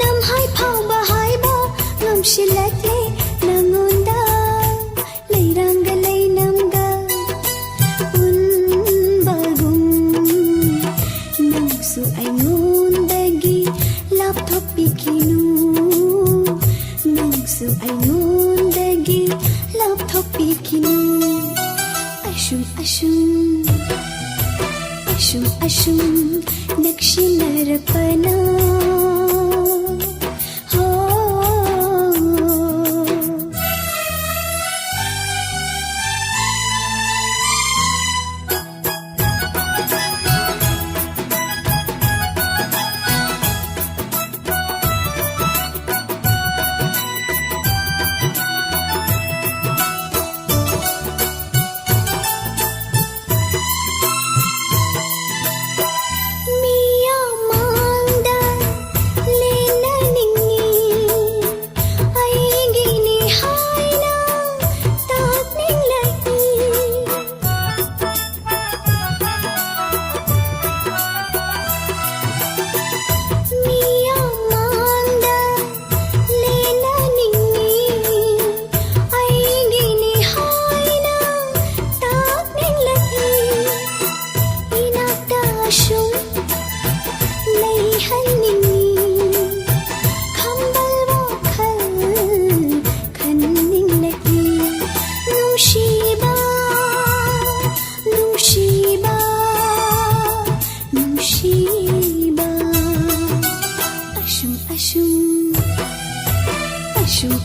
Nam hai phao ba hai bo ngam shilat le nangonda ꯑꯩꯉꯣꯟꯗꯒꯤ ꯂꯥꯞꯊꯣꯛꯄꯤꯈꯤꯅꯨ ꯑꯁꯨꯝ ꯑꯁꯨꯝ ꯅꯛꯁꯤꯟꯅꯔꯛꯄꯅ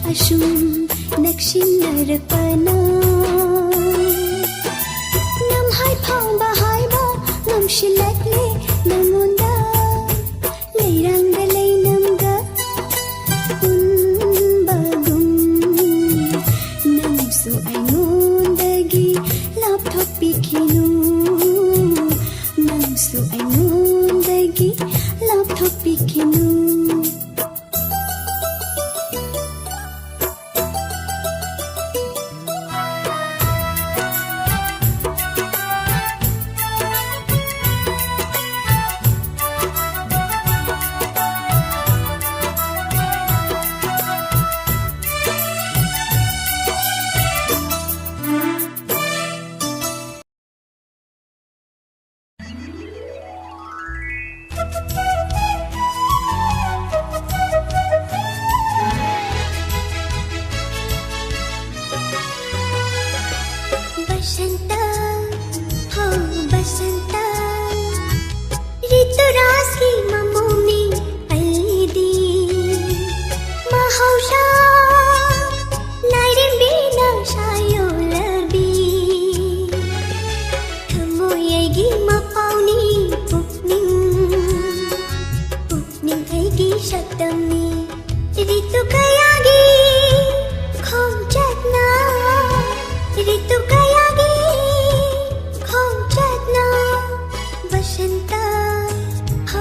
ꯑꯁꯨꯝ ꯅꯛꯁꯤꯟꯅꯔꯛꯄꯅ ꯅꯝꯍꯥꯏ ꯐꯥꯎꯕ ꯍꯥꯏꯕ ꯉꯝꯁꯤꯜꯂꯛꯂꯦ ꯅꯉꯣꯟꯗ ꯂꯩꯔꯥꯡꯗ ꯂꯩꯅꯝꯒ ꯄꯨꯟꯕꯒꯨꯝ ꯅꯪꯁꯨ ꯑꯩꯉꯣꯟꯗꯒꯤ ꯂꯥꯞꯊꯣꯛꯄꯤꯈꯤꯅꯨ ꯅꯪꯁꯨ ꯑꯩꯉꯣꯟꯗꯒꯤ ꯂꯥꯞꯊꯣꯛꯄꯤꯈꯤꯅꯨ बसंत हो बसंत ऋतुराज की ममोनी अल्दी महौशा नाइरेंबीना शायोलबी थमोयगी मपाउनी पुकनिंग ऐगी शब्दमनी ऋतु कयागी खोंचतना ऋतु बसंत हो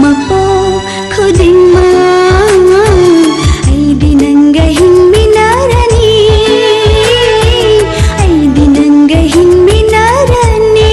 mapo khudingma ai dinanga himminarani ai dinanga himminarani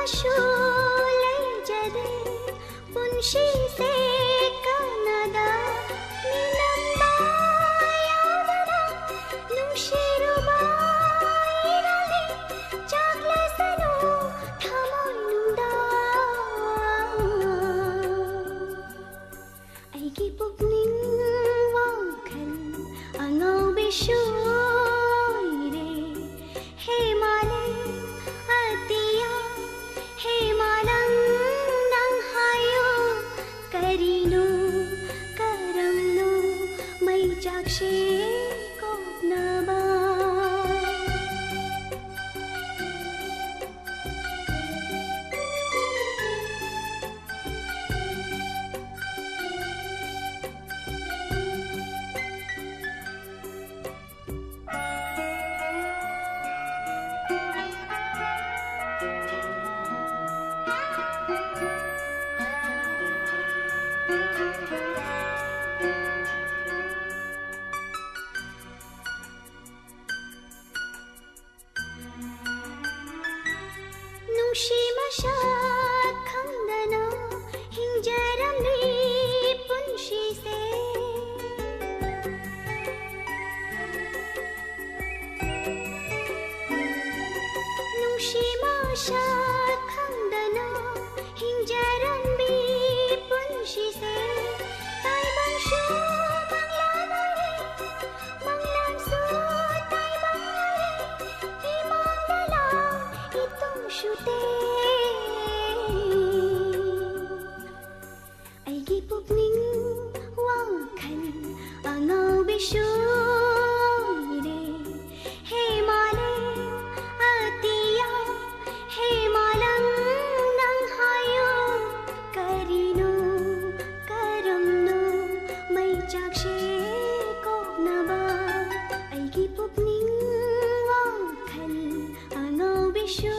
ꯃꯁꯨ ꯂꯩꯖꯗꯦ ꯄꯨꯟꯁꯤꯁꯦ ꯀꯥꯟꯅꯗ ꯃꯤꯅꯝꯕ ꯌꯥꯎꯗꯅ ꯅꯨꯡꯁꯤꯔꯨꯕ ꯏꯔꯥꯜꯂꯤ ꯆꯥꯛꯂꯁꯅꯨ ꯊꯃꯣꯏꯅꯨꯡꯗ ꯑꯩꯒꯤ ꯄꯨꯛꯅꯤꯡ ꯋꯥꯈꯜ ꯑꯉꯥꯎꯕꯤꯁꯨ ꯆꯥꯛꯁꯦ ꯀꯣꯛꯅꯕ ꯅꯨꯡꯁꯤ ꯃꯁꯛ ꯈꯪꯗꯅ ꯍꯤꯡꯖꯔꯝꯃꯤ ꯄꯨꯟꯁꯤꯁꯦ ꯅꯨꯡꯁꯤ ꯃꯁꯛ ꯈꯪꯗꯅ ꯍꯤꯡꯖꯔꯝꯃꯤ ꯄꯨꯟꯁꯤꯁꯦ ꯇꯥꯏꯕꯪꯁꯨ ꯃꯪꯂꯥꯟꯅꯔꯦ ꯃꯪꯂꯥꯟꯁꯨ ꯇꯥꯏꯕꯪꯅꯔꯦ 이만달라 이똥슈대 ꯑꯩꯒꯤ ꯄꯨꯛꯅꯤꯡ ꯋꯥꯈꯜ ꯑꯉꯥꯎꯕꯤꯁꯨ ꯏꯔꯦ ꯍꯦ ꯃꯥꯂꯦꯝ ꯑꯇꯤꯌꯥ ꯍꯦ ꯃꯥꯂꯪ ꯅꯪ ꯍꯥꯏꯌꯣ ꯀꯔꯤꯅꯣ ꯀꯔꯝꯅꯣ ꯃꯩꯆꯥꯛꯁꯦ ꯀꯣꯛꯅꯕ ꯑꯩꯒꯤ ꯄꯨꯛꯅꯤꯡ ꯋꯥꯈꯜ ꯑꯉꯥꯎꯕꯤꯁꯨ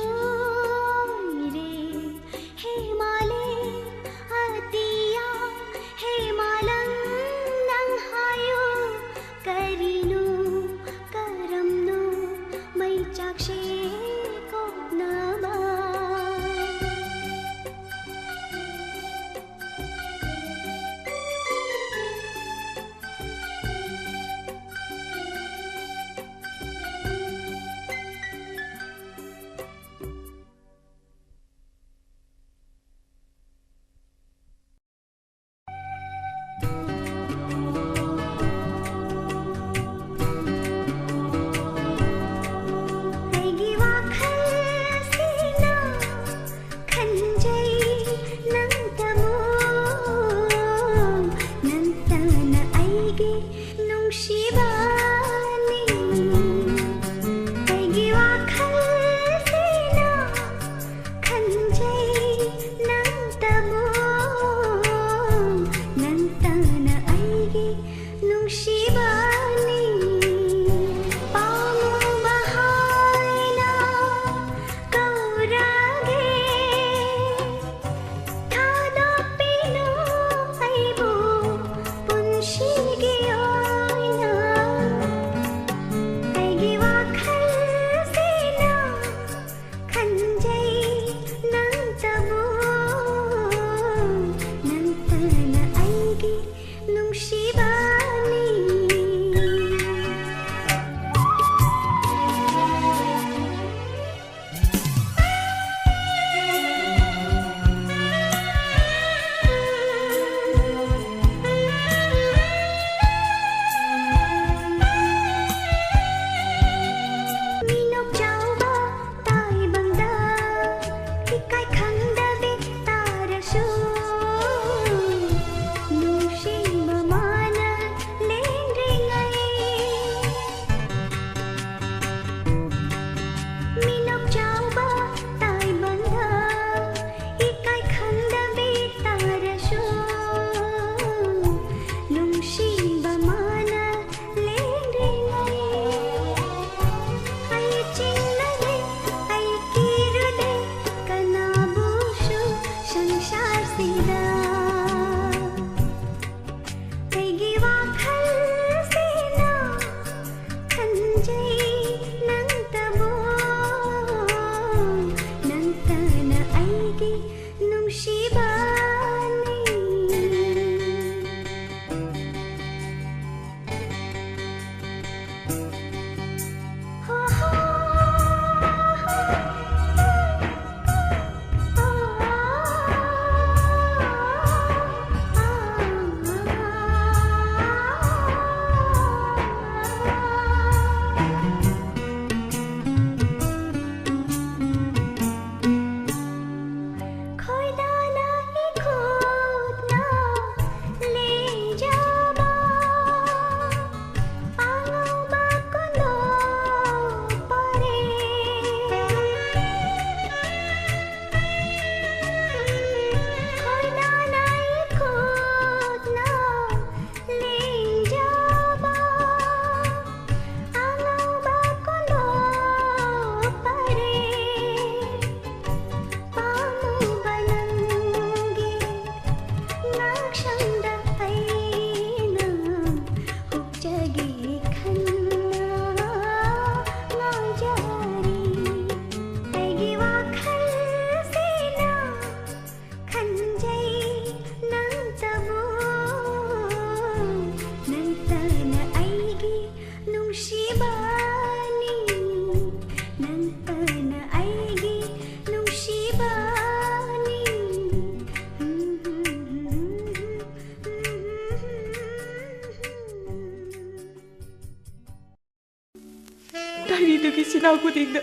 ꯄ꯭ꯔꯊꯅꯥ ꯈꯨꯗꯤꯡꯗ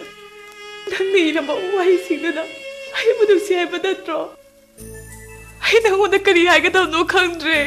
ꯅꯪꯅ ꯏꯔꯝꯕ ꯋꯥꯍꯩꯁꯤꯡꯗꯨꯅ ꯑꯩꯕꯨ ꯅꯨꯡꯁꯤ ꯍꯥꯏꯕ ꯅꯠꯇ꯭ꯔꯣ? ꯑꯩ ꯅꯪꯉꯣꯟꯗ ꯀꯔꯤ ꯍꯥꯏꯒꯗꯕꯅꯣ ꯈꯪꯗ꯭ꯔꯦ.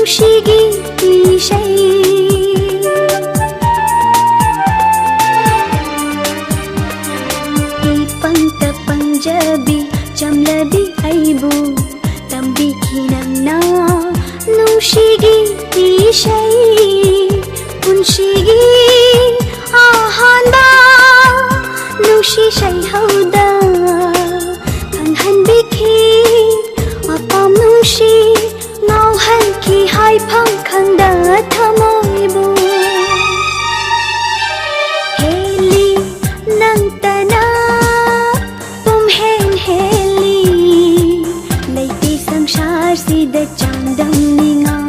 ꯅꯨꯡꯁꯤꯒꯤ ꯏꯁꯩ ꯏꯄꯪꯇ ꯄꯪꯖꯕꯤ ꯆꯝꯂꯕꯤ ꯑꯩꯕꯨ ꯇꯝꯕꯤꯈꯤ ꯅꯪꯅ ꯅꯨꯡꯁꯤꯒꯤ ꯏꯁꯩ ꯄꯨꯟꯁꯤꯒꯤ ꯑꯍꯥꯟꯕ ꯅꯨꯡꯁꯤ ꯁꯩꯍꯧꯗ ꯈꯪꯍꯟꯕꯤꯈꯤ ꯑꯄꯥꯝ ꯅꯨꯡꯁꯤ ꯉꯥꯎꯍꯟꯈꯤ ꯍꯥꯏꯐꯝ ꯈꯪꯗ ꯊꯃꯣꯏꯕꯨ ꯍꯦꯜꯂꯤ ꯅꯪꯇꯅ ꯄꯨꯝꯍꯦꯟ ꯍꯦꯜꯂꯤ ꯂꯩꯇꯦ ꯁꯪꯁꯥꯔꯁꯤꯗ ꯆꯥꯡꯗꯝꯅꯤꯉꯥꯏ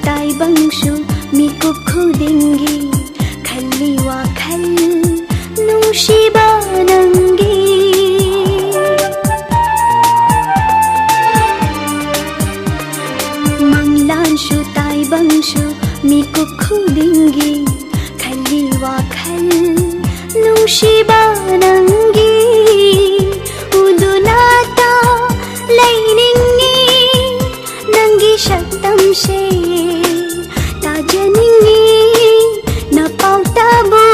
ꯇꯥꯏꯕꯪꯁꯨ ꯃꯤꯀꯨꯞ ꯈꯨꯗꯤꯡꯒꯤ ꯈꯜꯂꯤ ꯋꯥꯈꯜ ꯅꯨꯡꯁꯤꯕ ꯅꯪꯒꯤ ꯃꯪꯂꯥꯟꯁꯨ ꯇꯥꯏꯕꯪꯁꯨ ꯃꯤꯀꯨꯞ ꯈꯨꯗꯤꯡꯒꯤ ꯈꯜꯂꯤ ꯋꯥꯈꯜ ꯅꯨꯡꯁꯤꯕ ꯅꯪꯒꯤ 우두나다 ꯂꯩꯅꯤꯡꯉꯤ ꯅꯪꯒꯤ ꯁꯛꯇꯝꯁꯦ ꯇꯥꯖꯅꯤꯡꯉꯤ ꯅꯄꯥꯎꯇꯕꯨ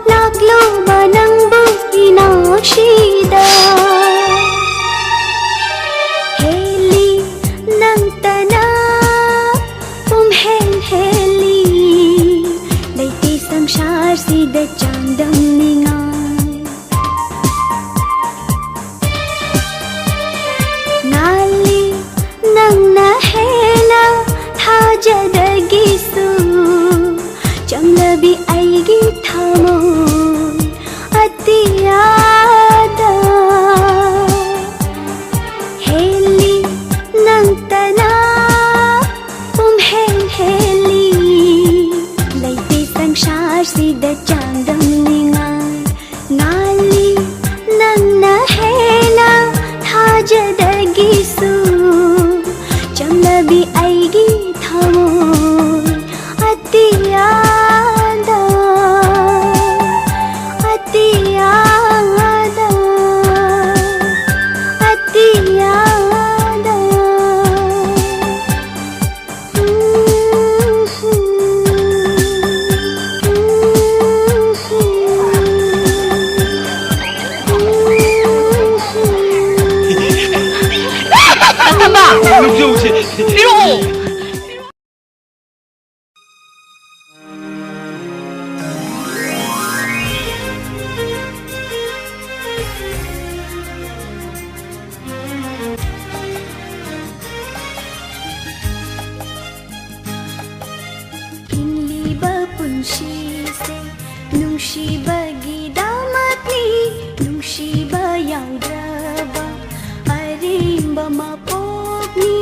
ꯂꯥꯛꯂꯨꯕ ꯅꯪꯕꯨ 이나ꯛꯁꯤꯗ ꯍꯦꯜꯂꯤ ꯅꯪꯇꯅ ꯄꯨꯝꯍꯦꯟ ꯍꯦꯜꯂꯤ ꯂꯩꯇꯦ ꯁꯪꯁꯥꯔꯁꯤꯗ ꯆꯥꯡꯗꯝꯅꯤꯉꯥꯏ ꯉꯥꯜꯂꯤ ꯅꯪꯅ ꯍꯦꯟꯅ ꯊꯥꯖꯗꯒꯤꯁꯨ ꯆꯝꯂꯕꯤ ꯑꯩꯒꯤ ꯊꯃꯣꯏ ꯑꯇꯤꯌꯥꯗ ꯍꯦꯜꯂꯤ ꯅꯪꯇꯅ ꯄꯨꯝꯍꯦꯟ ꯍꯦꯜꯂꯤ ꯂꯩꯇꯦ ꯁꯪꯁꯥꯔꯁꯤꯗ ꯆꯥꯡꯗꯝꯅꯤꯉꯥꯏ ꯉꯥꯜꯂꯤ ꯅꯪꯅ ꯍꯦꯟꯅ ꯊꯥꯖꯗꯒꯤꯁꯨ ꯆꯝꯂꯕꯤ ꯑꯩꯒꯤ ꯊꯃꯣꯏ ꯑꯇꯤꯌꯥꯗ ꯑꯇꯤꯌꯥꯗ ꯑꯇꯤꯌꯥꯗ ꯍꯤꯡꯂꯤꯕ ꯄꯨꯟꯁꯤꯁꯦ ꯅꯨꯡꯁꯤꯕꯒꯤꯗꯃꯛꯅꯤ ꯅꯨꯡꯁꯤꯕ ꯌꯥꯎꯗ꯭ꯔꯕ ꯑꯔꯦꯝꯕ ꯃꯄꯣꯛꯅꯤ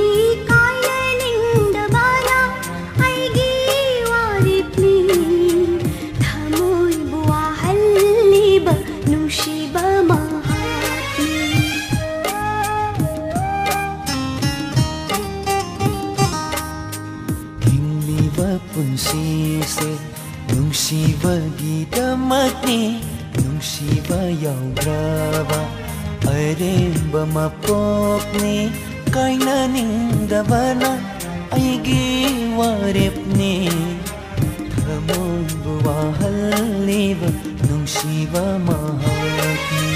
ꯀꯥꯏꯅꯅꯤꯡꯗꯕꯅ ꯑꯩꯒꯤ ꯋꯥꯔꯦꯞꯅꯤ ꯊꯃꯣꯏꯕꯨ ꯋꯥꯍꯜꯂꯤꯕ ꯅꯨꯡꯁꯤꯕ ꯃꯍꯥꯛꯅꯤ ꯍꯤꯡꯂꯤꯕ ꯄꯨꯟꯁꯤꯁꯦ ꯅꯨꯡꯁꯤꯕꯒꯤꯗꯃꯛꯅꯤ ꯅꯨꯡꯁꯤꯕ ꯌꯥꯎꯗ꯭ꯔꯕ ꯑꯔꯦꯝꯕ ꯃꯄꯣꯛꯅꯤ ꯀꯥꯏꯅꯅꯤꯡꯗꯕꯅ ꯑꯩꯒꯤ ꯋꯥꯔꯦꯞꯅꯤ ꯊꯃꯣꯏꯕꯨ ꯋꯥꯍꯜꯂꯤꯕ ꯅꯨꯡꯁꯤꯕ ꯃꯍꯥꯛꯅꯤ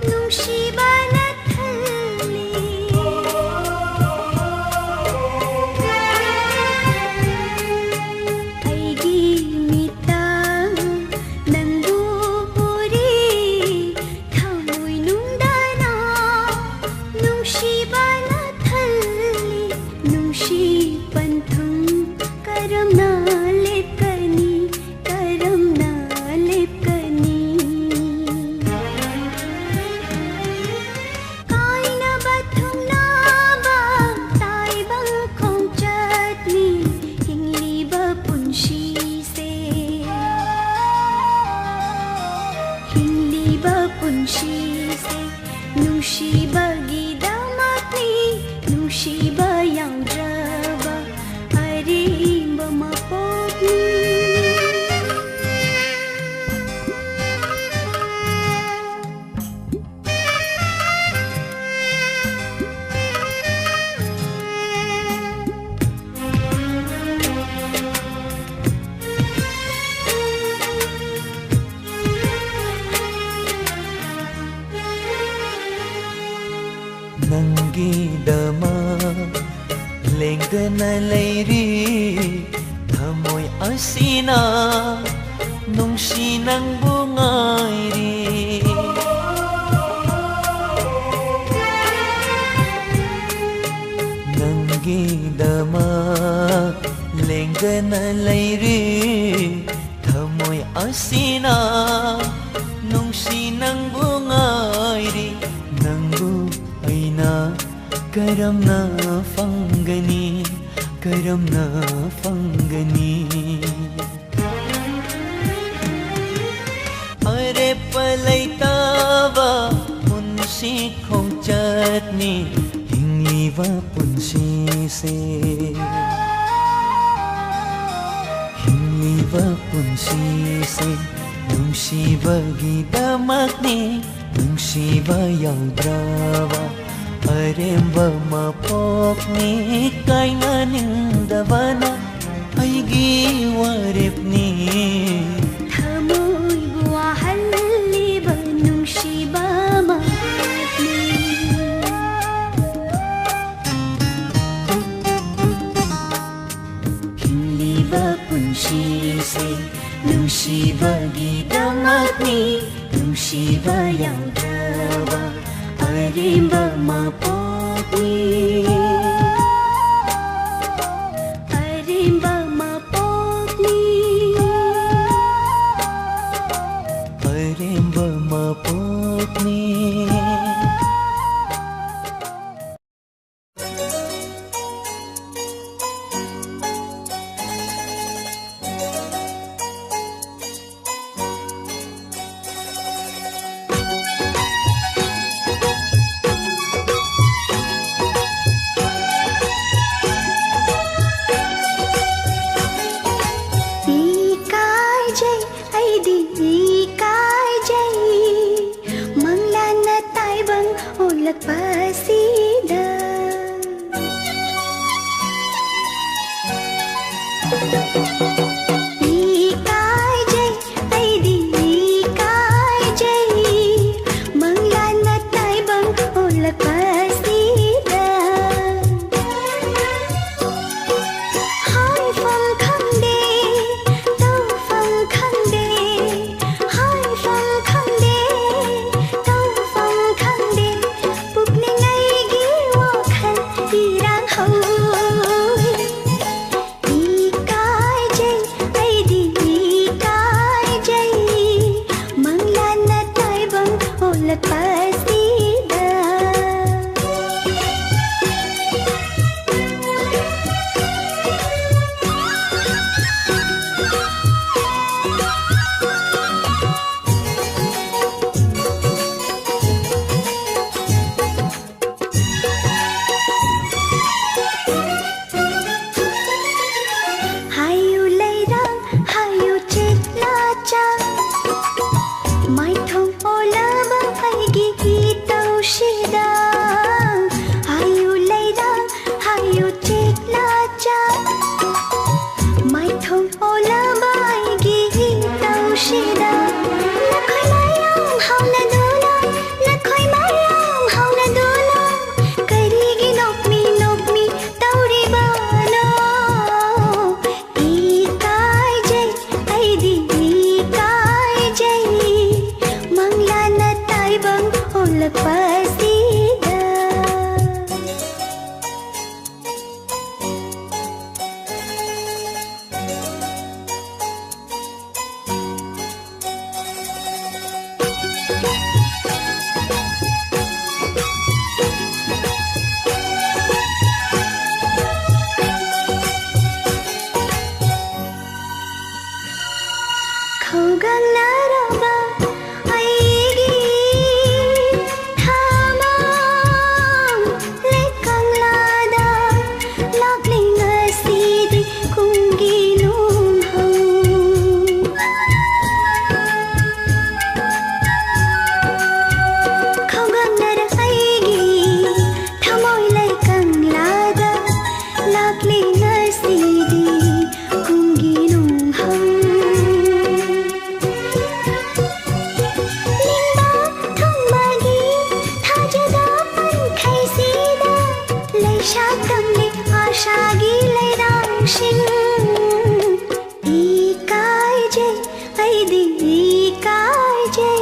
ꯅꯨꯡꯁꯤꯕꯅ ꯊꯜꯂꯤ ꯅꯨꯡꯁꯤꯕ ꯌꯥꯎꯗ꯭ꯔꯕ ꯑꯔꯦꯝꯕ ꯃꯄꯣꯛꯅꯤ ꯅꯪꯒꯤꯗꯃꯛ ꯂꯦꯡꯗꯅ ꯂꯩꯔꯤ ꯊꯃꯣꯏ ꯑꯁꯤꯅ ꯅꯨꯡꯁꯤ ꯅꯪꯕꯨ ꯉꯥꯏꯔꯤ ꯅꯪꯒꯤꯗꯃꯛ ꯂꯦꯡꯗꯅ ꯂꯩꯔꯤ ꯊꯃꯣꯏ ꯑꯁꯤꯅ ꯅꯨꯡꯁꯤ ꯅꯪꯕꯨ ꯉꯥꯏꯔꯤ ꯅꯪꯕꯨ ꯑꯩꯅ ꯀꯔꯝꯅ ꯐꯪꯒꯅꯤ ꯀꯔꯝꯅ ꯐꯪꯒꯅꯤ ꯑꯔꯦꯞꯄ ꯂꯩꯇꯕ ꯄꯨꯟꯁꯤ ꯈꯣꯡꯆꯠꯅꯤ ꯍꯤꯡꯂꯤꯕ ꯄꯨꯟꯁꯤꯁꯦ ꯍꯤꯡꯂꯤꯕ ꯄꯨꯟꯁꯤꯁꯦ ꯅꯨꯡꯁꯤꯕꯒꯤꯗꯃꯛꯅꯤ ꯅꯨꯡꯁꯤꯕ ꯌꯥꯎꯗ꯭ꯔꯕ ꯑꯔꯦꯝꯕ ꯃꯄꯣꯛꯅꯤ ꯀꯥꯏꯅꯅꯤꯡꯗꯕꯅ ꯑꯩꯒꯤ ꯋꯥꯔꯦꯞꯅꯤ ꯊꯃꯣꯏꯕꯨ ꯋꯥꯍꯜꯂꯤꯕ ꯅꯨꯡꯁꯤꯕ ꯃꯍꯥꯛꯅꯤ ꯍꯤꯡꯂꯤꯕ ꯄꯨꯟꯁꯤꯁꯦ ꯅꯨꯡꯁꯤꯕꯒꯤꯗꯃꯛꯅꯤ ꯅꯨꯡꯁꯤꯕ ꯌꯥꯎꯗ꯭ꯔꯕ ꯑꯔꯦꯝꯕ ꯃꯄꯣꯛꯅꯤ ꯑꯔꯦꯝꯕ ꯃꯄꯣꯛꯅꯤ ꯑꯔꯦꯝꯕ ꯃꯄꯣꯛꯅꯤ ꯏꯀꯥꯏꯖꯩ ꯑꯩꯗꯤ ꯏꯀꯥꯏꯖꯩ ꯃꯪꯂꯥꯟꯅ ꯇꯥꯏꯕꯪ ꯑꯣꯜꯂꯛꯄꯁꯤꯗ ꯏꯀꯥꯏꯖꯩ ꯑꯩꯗꯤ ꯏꯀꯥꯏꯖꯩ ꯃꯪꯂꯥꯟꯅ ꯇꯥꯏꯕꯪ ꯑꯣꯜꯂꯛꯄꯁꯤꯗ ꯍꯥꯏꯐꯝ ꯈꯪꯗꯦ ꯇꯧꯐꯝ ꯈꯪꯗꯦ ꯍꯥꯏꯐꯝ ꯈꯪꯗꯦ ꯇꯧꯐꯝ ꯈꯪꯗꯦ ꯄꯨꯛꯅꯤꯡ ꯑꯩꯒꯤ ꯋꯥꯈꯜ ꯏꯔꯥꯡ ꯍꯧꯏ ꯏꯀꯥꯏꯖꯩ ꯑꯩꯗꯤ ꯏꯀꯥꯏꯖꯩ ꯃꯪꯂꯥꯟꯅ ꯇꯥꯏꯕꯪ ꯑꯣꯜꯂꯛꯄꯁꯤꯗ शातमले आशा गिलै रांशिङ इकाइ जै ऐदि इकाइ जै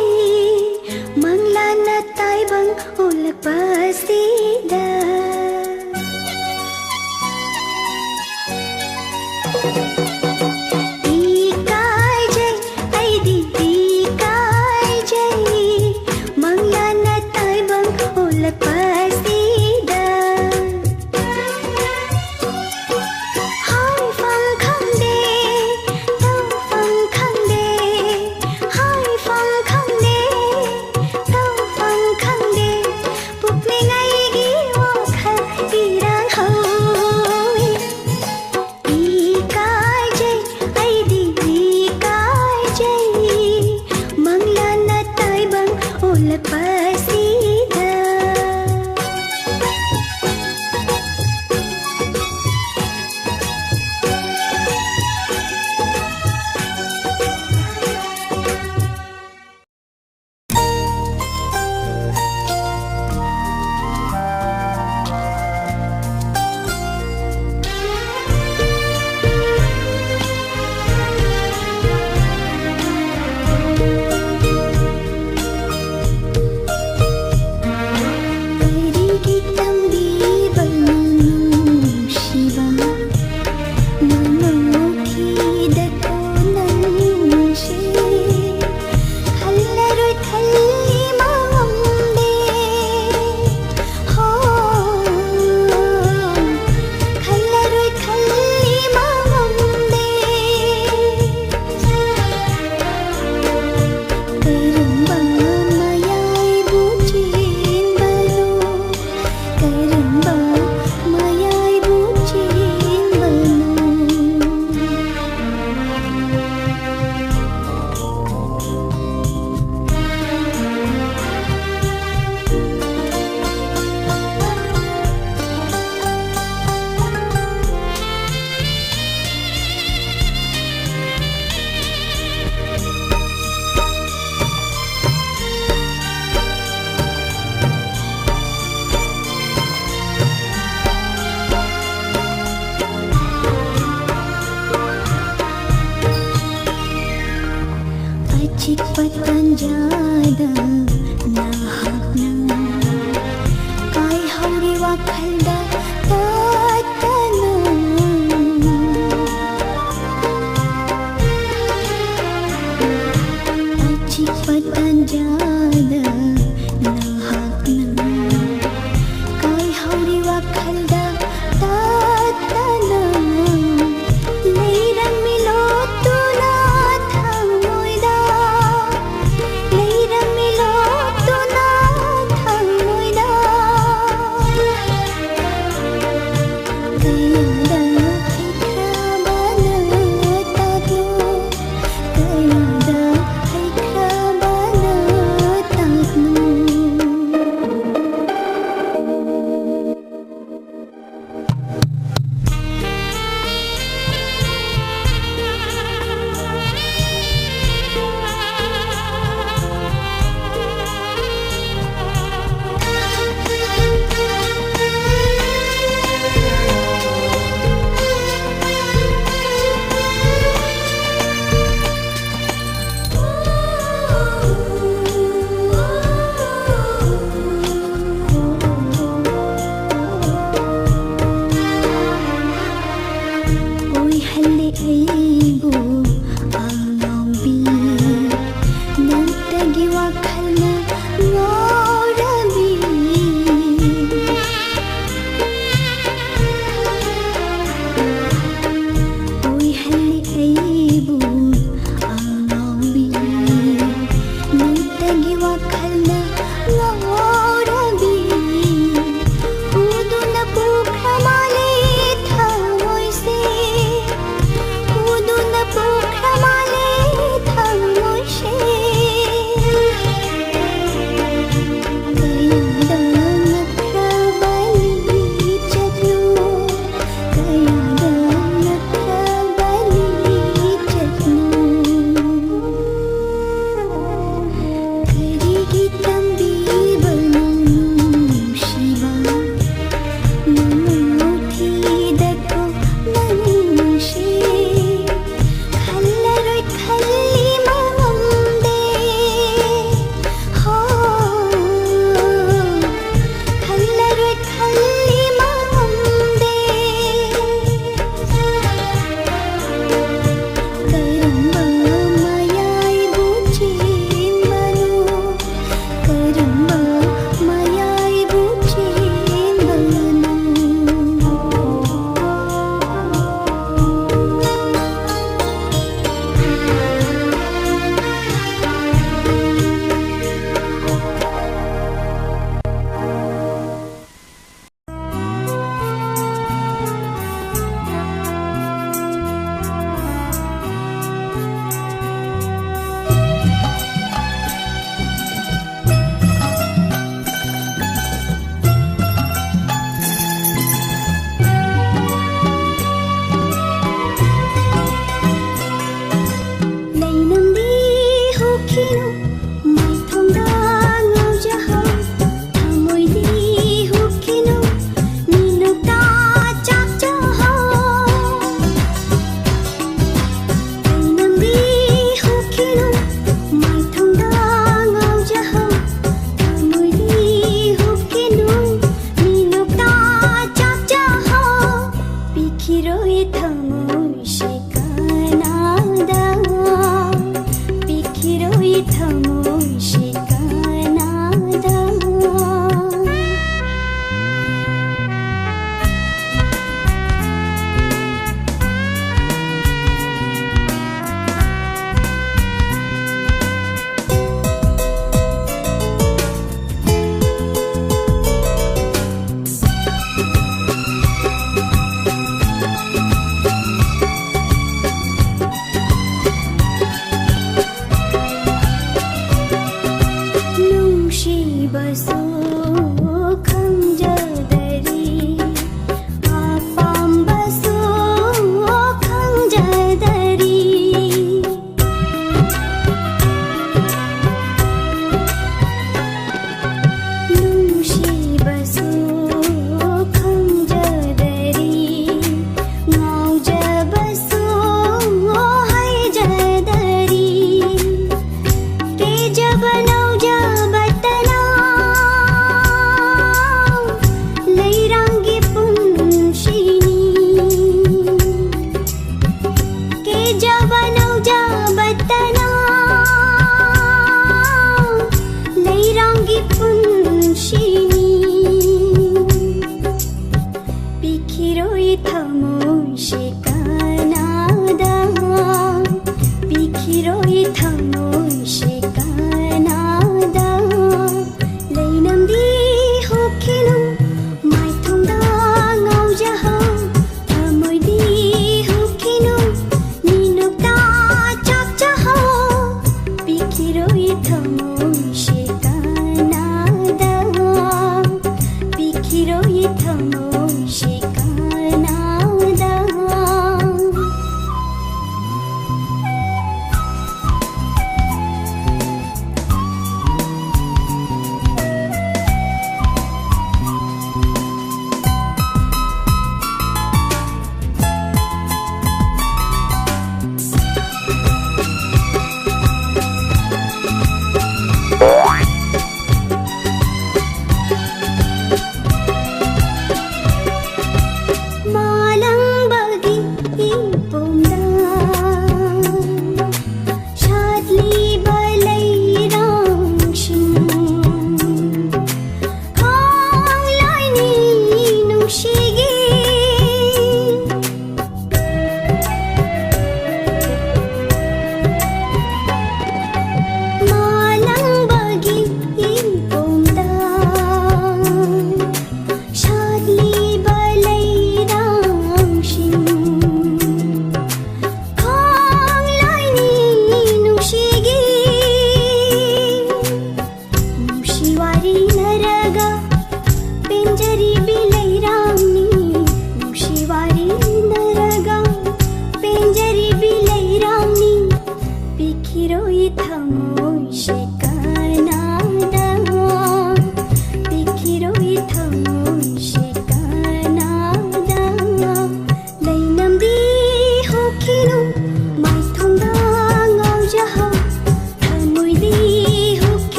मंगला न ताइबङ ओलक पसिदा इकाइ जै ऐदि इकाइ जै मंगला न ताइबङ ओलक पसिदा हाय फङ खङदे तौ फङ खङदे हाय फङ खङदे तौ फङ खङदे पुग्ने गाइगी ओखल इराङ हौ इकाइ जै ऐदि इकाइ जै मंगला न ताइबङ ओलक पसिदा Acik patan jada nahakna kai hauri wakhalda tatana Acik patan jada nahakna kai hauri wakhalda tatana leiram milo tuna thamoida leiram milo tuna thamoida kayada haikrabana tatu kayada haikrabana tatu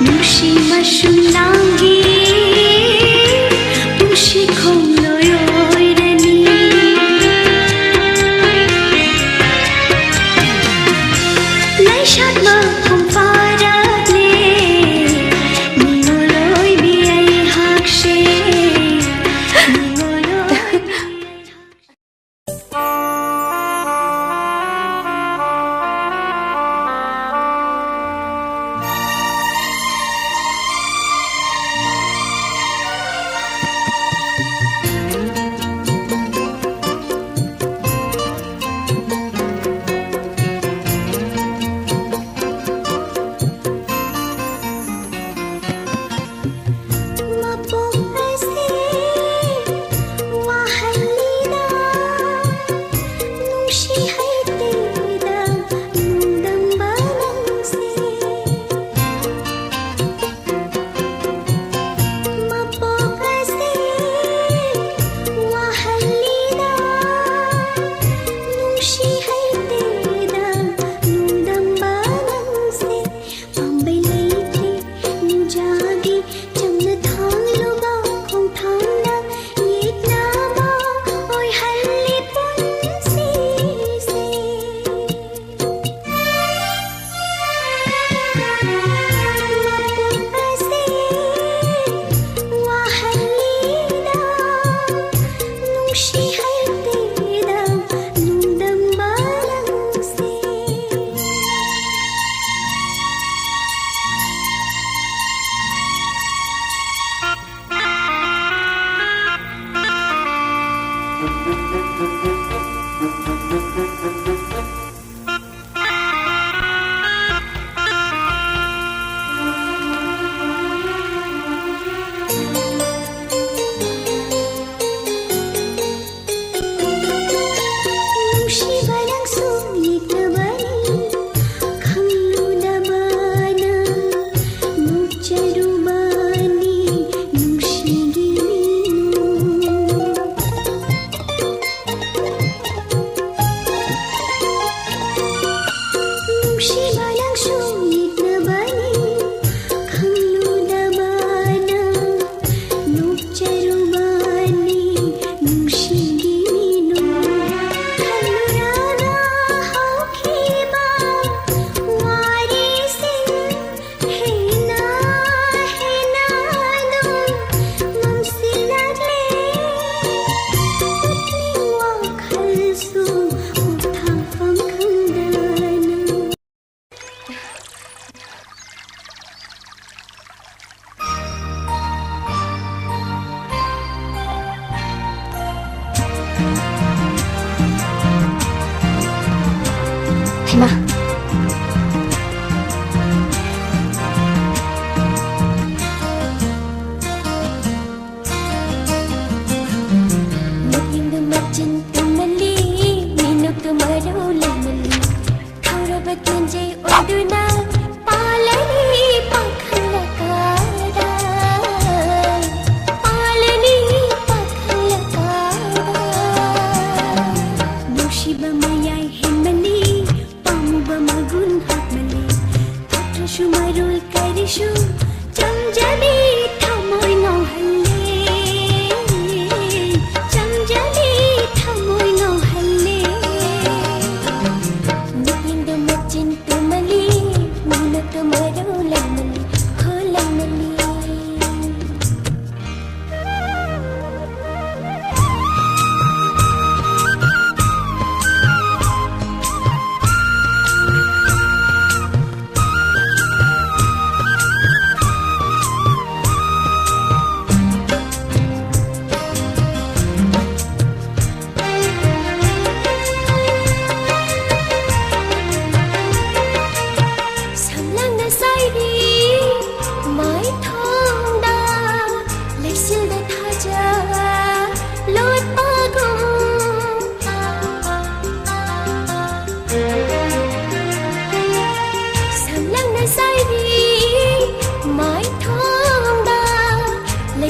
Nushi mashunangi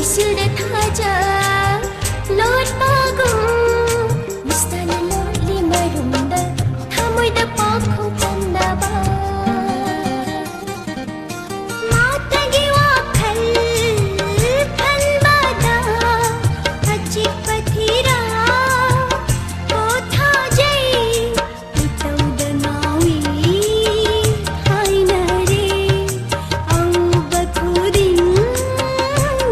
Isilda thaja Lord pagum Mistana lordli marumda Thamoida pakho pandaba Matagi wakhal Phalbada Achik pathira Kotha jai Pitauda nawi Haina re Au bakhudin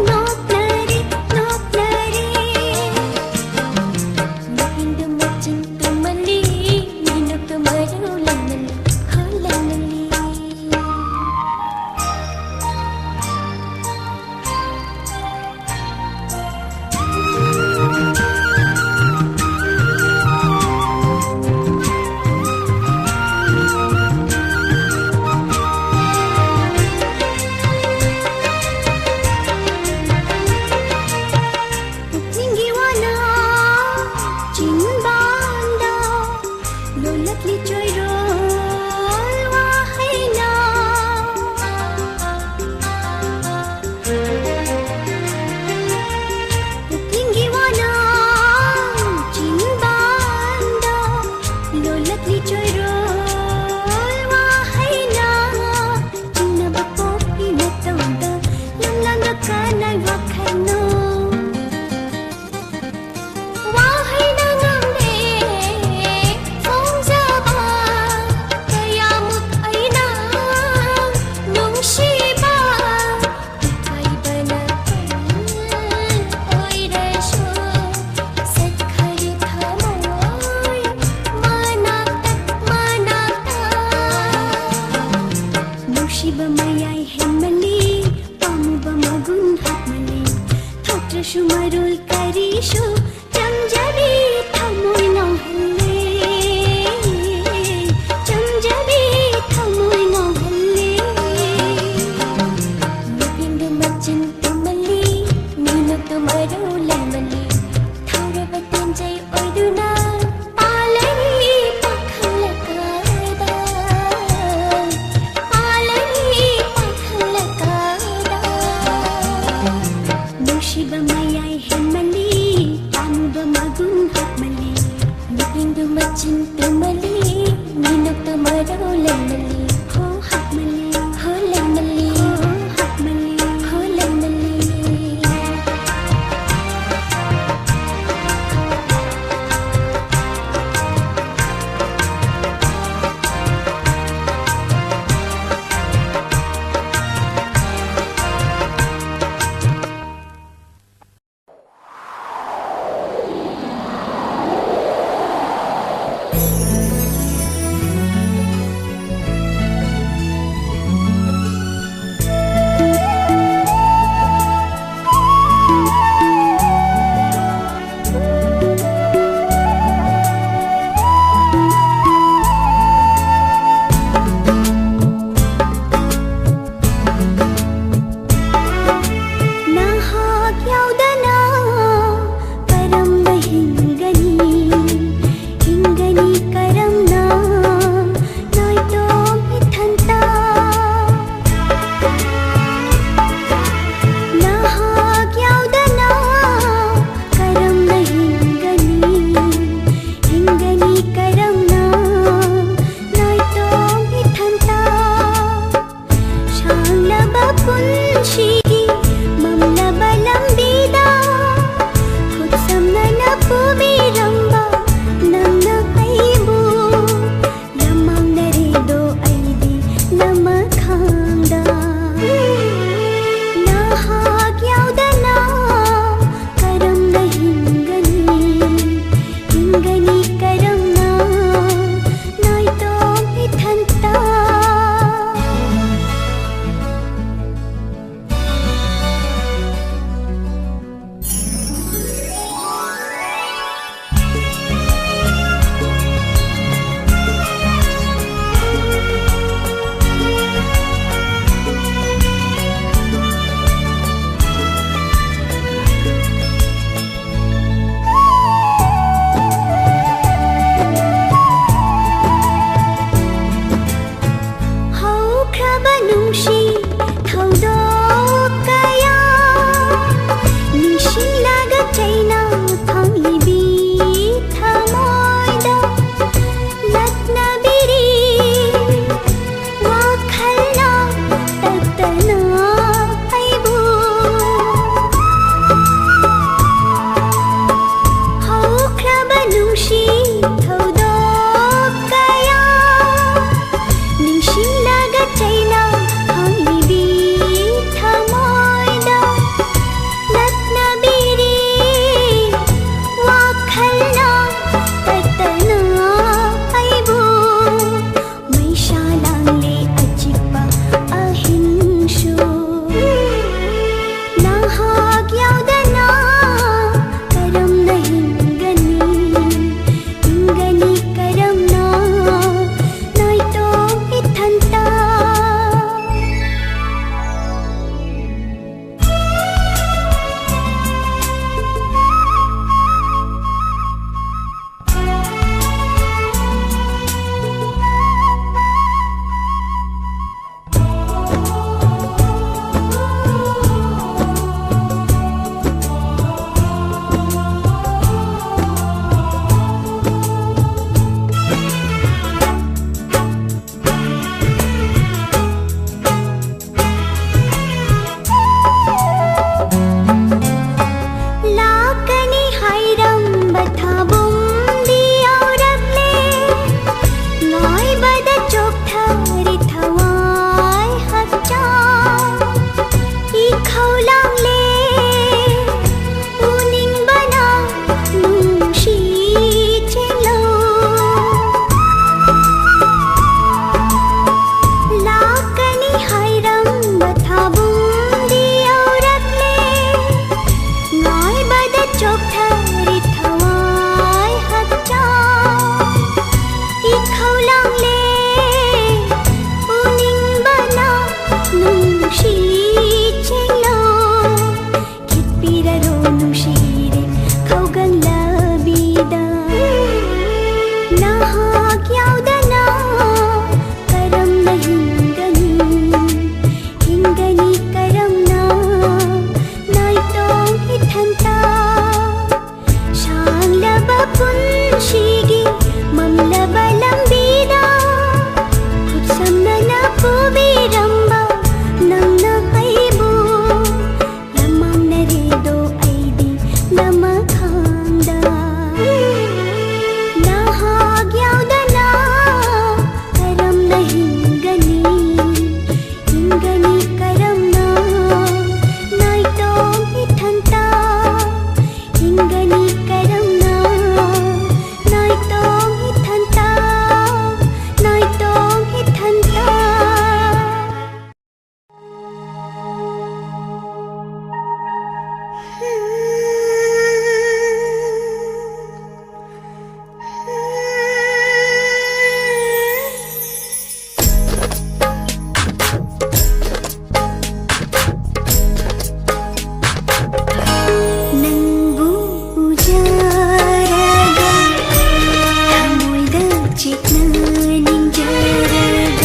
Nopnare Nopnare Mahindu machin tumali Ninu tumaru lanali Holanali Ningiwana Jinbanda Lolatli joyrol Wahayna Ningiwana Jinbanda Lolatli joyrol Wahayna Jinabako pinatawda Lamlanga kanay wakayna Wahayna ngamne Fongzaba Kayamut ayna Nungsiba Ikaybana Oy resho Sakhari thamoy Manakta Manakta Nungsiba mayay hemali Pamuba magun hatmali Thotrashu marul karishu Jamjabi thamoy nahalle Jamjabi thamoy nahalle Nupindu machin tumali Ninu tumaru lamali Thauraba tenjay oiduna Palani pakhalakada Palani pakhalakada Nungsiba mayay hemali Pamuba magun hatmali Nupindu machin tumali Ninu tumaru lamali Ho hatmali Ho lamali Ho hatmali Ho lamali ಪುನ್ಶಿಗೆ ಮಮ್ಲಬಲಂಬಿದ ಕುತ್ಸಂಗನ ಪೂವಿರಂಬ ನನ್ನ ಕೈಬು ಲಮ್ಮನರೆದೋ ID ನಮ್ಮ ಖಾಂದ ನಾ ಹಾಗ್ಯಾವ್ದನ ಕರಮ್ನ ಹಿಂಗನಿ ಹಿಂಗನಿ ಕರಮ್ನ ನಾಯ್ತೋ ಇಠಂತ ಹಿಂಗನಿ ಕರಮ್ನ ನಾಯ್ತೋ ಇಠಂತ ನಾಯ್ತೋ ಇಠಂತ ನಂಗೂ ಉಜಾರಗ ಥಮುಯ್ದ ಚಿಕ್ನ ನಿಂಜಾರಗ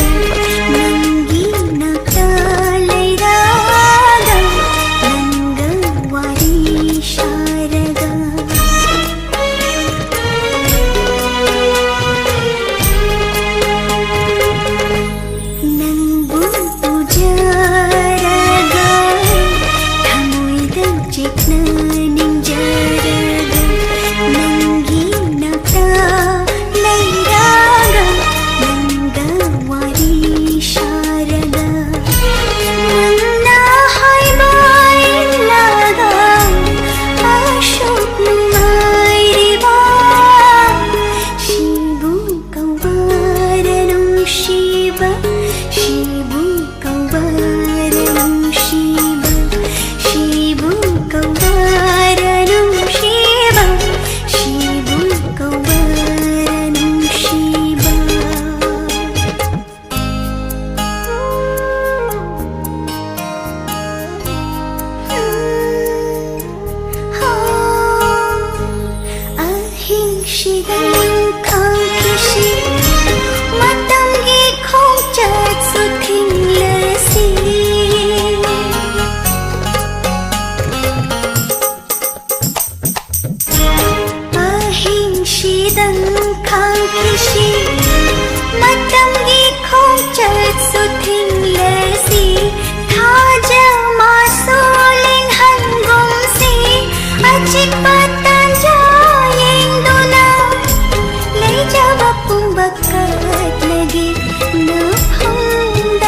ನಂಗಿ ನಕ್ತಾಲೈರಾಗ ನಂಗ ವಾರಿ ಶಾರಗ ನಂಗೂ ಉಜಾರಗ ಥಮುಯ್ದ ಚಿಕ್ನ ನಿಂಜಾರಗ ನಂಗಿ ನಕ್ತಾಲೈರಾಗ ನಂಗ ವಾರಿ ಶಾರಗ ನನ್ನ ಹೈಬಾಯಿಲಾಗ ಅಶೋಕ್ ಮಾಯ್ರಿವಾ ಶಿವು ಕೌವಾರನು ಶಿವ ಶಿವು ಕೌವಾರನು ಶಿವ ಶಿವು ಕೌವಾರನು ಶಿವ ಶಿವು ಕೌವಾರನು ಶಿವ ಅಹಿಂಸಿದ ಖಾಕಿಶಿ ಮತಂಗಿ ಖೋಂಚತ್ ಸುಥಿಂಗ್ಲಸಿ ಅಹಿಂಸಿದ ಖಾಕಿಶಿ ಮತಂಗಿ ಖೋಂಚತ್ ಸುಥಿಂಗ್ಲಸಿ ಖಾಜ ಮಾಸೋಲಿನ್ ಹಂಗುಂಸಿ ಅಚಿಕ್ ಪತಂಜಾಯಿಂದುನ ಲೈಜವ ಪುಂಬಕ್ಕತ್ ಲಗಿ ನ ಫಂದ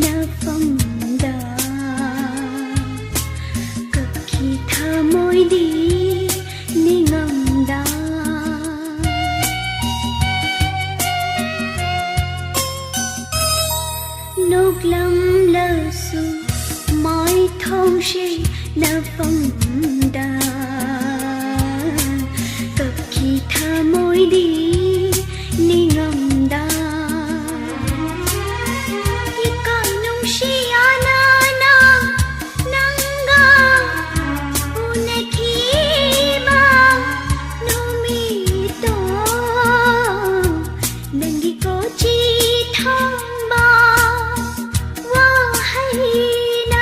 ꯅꯐꯝꯗ ꯀꯞꯈꯤ ꯊꯃꯣꯏꯗꯤ ꯅꯤꯡꯉꯝꯗ ꯅꯣꯛꯂꯝꯂꯁꯨ ꯃꯥꯏꯊꯣꯡꯁꯦ ꯅꯐꯝꯗ ꯀꯞꯈꯤ ꯊꯃꯣꯏꯗꯤ ꯅꯤꯡꯉꯝꯗ 이까이 눈시야나나 난가 보내기만 놈이도 남기고 지탄바 와하이나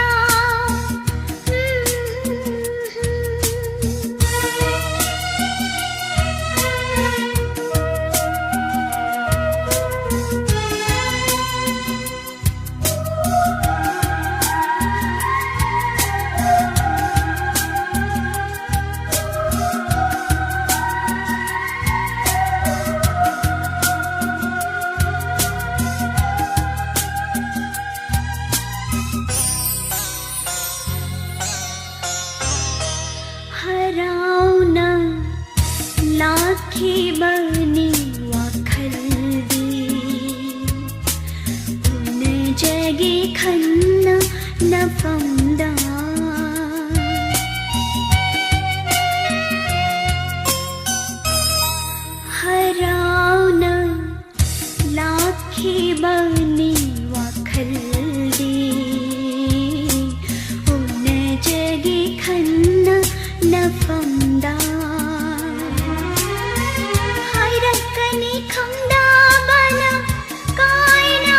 हराउना लाखिबनी वाखल्दी उनजगी Khanna नफमदा हराउना लाखिबनी वाखल्दी उनजगी Khanna नफमदा हायरकनी खमदाबना कायना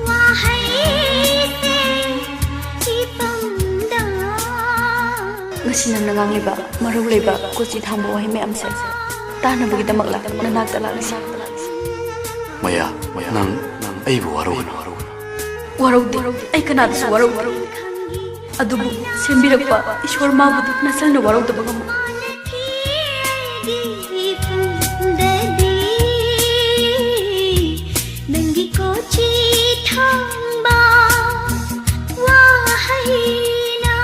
वाहैसे इपमदा ngasi nang nangangiba marau leiba kochi thambo wahi me amse tana bugi damakla nanak tala lisi Maya nang ai bu warugna waraude ai kana su waraude adubu sembirakpa ishwar mabudu nasalna waraude bagamu नंगी कोची थांबा वाहैना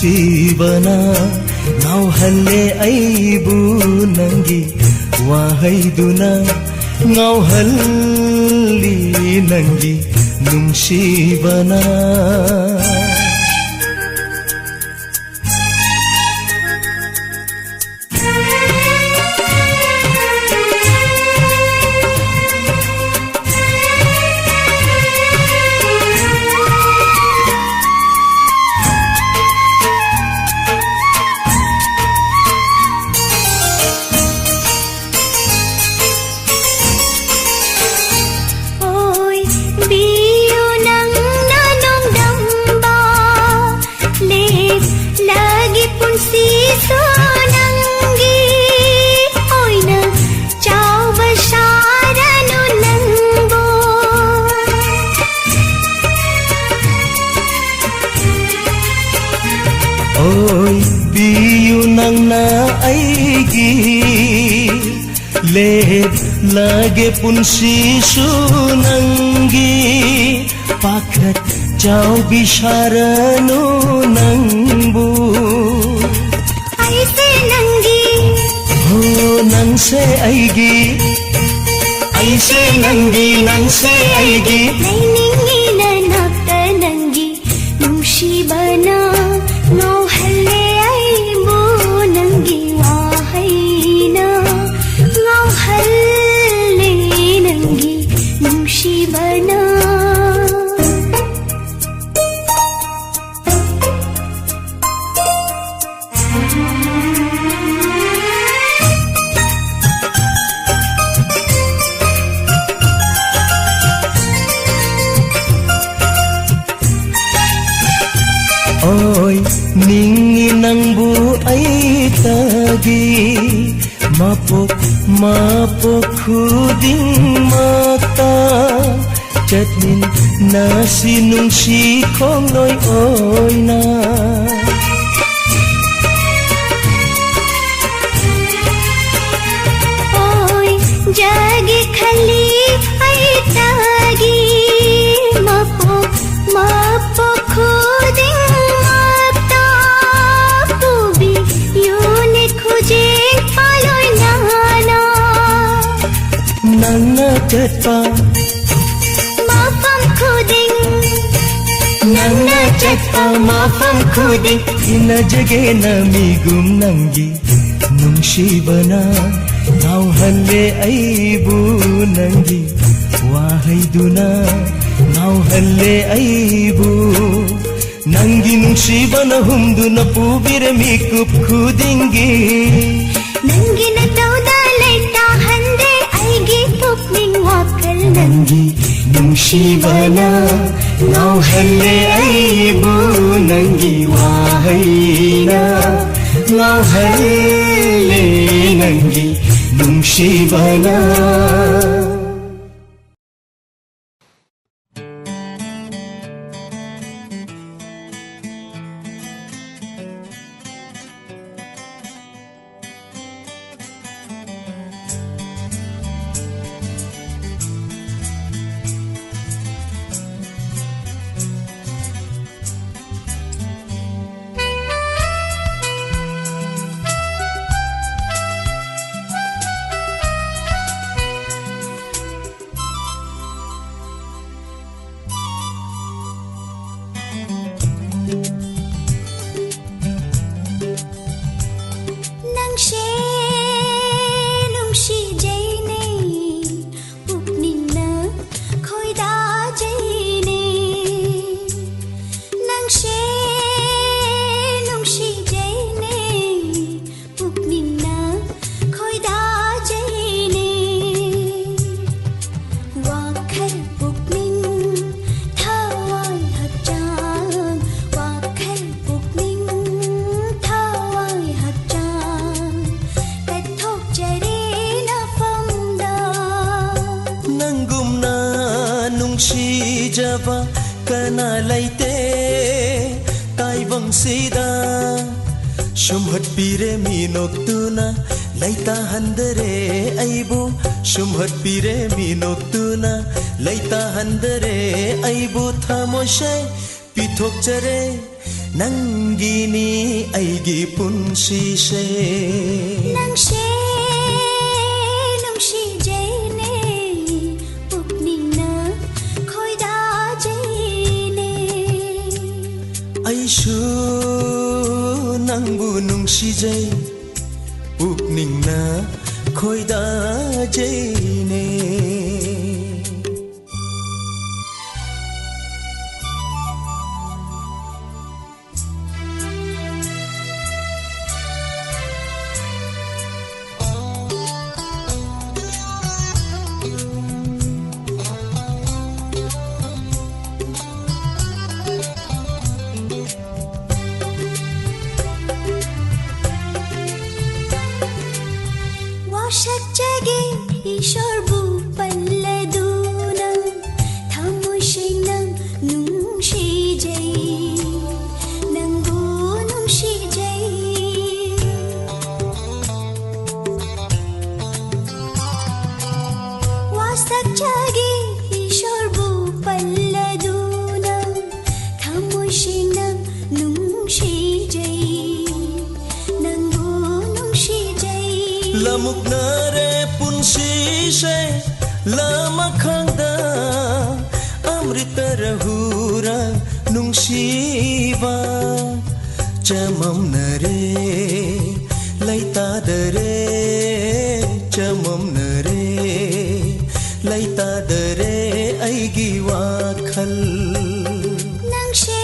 ꯅꯨꯡꯁꯤꯕꯅ ꯉꯥꯎꯍꯜꯂꯦ ꯑꯩꯕꯨ ꯅꯪꯒꯤ ꯋꯥꯍꯩꯗꯨꯅ ꯉꯥꯎꯍꯜꯂꯤ ꯅꯪꯒꯤ ꯅꯨꯡꯁꯤꯕꯅ lage punsisu nangi pakhat chau bisharanu nangbu aise nangi ho nangse aigi aise nangi nangse aigi nainingi na nakta nangi nushibana ngauhalle aibu nangi wahaina ngauhalle nangi nushibana Oi ningi nangbu ai tagi mapok khuding mata chatnin nasi nungsi khong noi oi na oi jagi khali ai tagi mapok khuding nana chatpa mafam khuding nana chatpa mafam khuding ina jage na migum nangi nungshibana ngauhalle aibu nangi wahaiduna ngauhalle aibu nangi nungshibana humduna pubire mikup khudingi nangi na tauda laita hande aigi pupning wakal nangi nungshibana ngauhalle aibu nangi wahaina ngauhalle nangi nungshibana ꯅꯨꯡꯁꯤꯖꯕ ꯀꯅꯥ ꯂꯩꯇꯦ ꯇꯥꯏꯕꯪꯁꯤꯗ ꯁꯨꯝꯍꯠꯄꯤꯔꯦ ꯃꯤꯅꯣꯛꯇꯨꯅ ꯂꯩꯇꯥꯍꯟꯗꯔꯦ ꯑꯩꯕꯨ ꯁꯨꯝꯍꯠꯄꯤꯔꯦ ꯃꯤꯅꯣꯛꯇꯨꯅ ꯂꯩꯇꯥꯍꯟꯗꯔꯦ ꯑꯩꯕꯨ ꯊꯃꯣꯏꯁꯦ ꯄꯤꯊꯣꯛꯆꯔꯦ ꯅꯪꯒꯤꯅꯤ ꯑꯩꯒꯤ ꯄꯨꯟꯁꯤꯁꯦ ꯅꯪꯁꯦ ꯅꯨꯡꯁꯤꯖꯩꯅꯦ ꯄꯨꯛꯅꯤꯡꯅ ꯈꯣꯏꯗꯥꯖꯩꯅꯦ ꯑꯩꯁꯨ ꯅꯪꯕꯨ ꯅꯨꯡꯁꯤꯖꯩ ꯄꯨꯛꯅꯤꯡꯅ ꯈꯣꯏꯗꯥꯖꯩꯅꯦ वाशकजगे ईश्वरबु पल्लदुना थमुशेना नुंशिजै नंगु नुंशिजै वाशकजगे ईश्वरबु पल्लदुना थमुशेना नुंशिजै नंगु नुंशिजै ꯂꯃꯨꯛꯅꯔꯦ ꯄꯨꯟꯁꯤꯁꯦ ꯂꯃꯈꯪꯗ ꯑꯃ꯭ꯔꯤꯇ ꯍꯨꯔ ꯅꯨꯡꯁꯤꯕ ꯆꯃꯝꯅꯔꯦ ꯂꯩꯇꯥꯗꯔꯦ ꯆꯃꯝꯅꯔꯦ ꯂꯩꯇꯥꯗꯔꯦ ꯑꯩꯒꯤ ꯋꯥꯈꯜ ꯅꯪꯁꯦ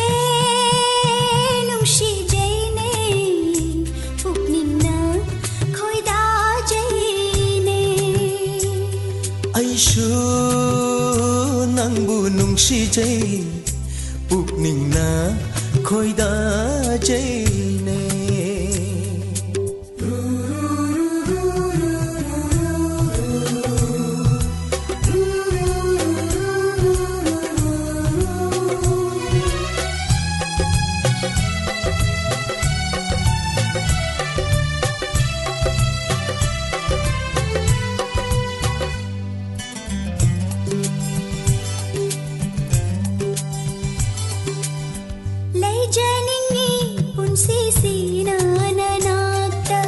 ꯅꯨꯡꯁꯤꯖꯩꯅꯦ ꯄꯨꯛꯅꯤꯡꯅ ꯈꯣꯏꯗꯥꯖꯩꯅꯦ ꯑꯩꯁꯨ ꯅꯪꯕꯨ ꯅꯨꯡꯁꯤꯖꯩ ꯄꯨꯛꯅꯤꯡꯅ ꯈꯣꯏꯗꯥꯖꯩꯅꯦ ꯂꯩꯖꯅꯤꯡꯉꯤ ꯄꯨꯟꯁꯤꯁꯤꯅ ꯅꯅꯥꯛꯇ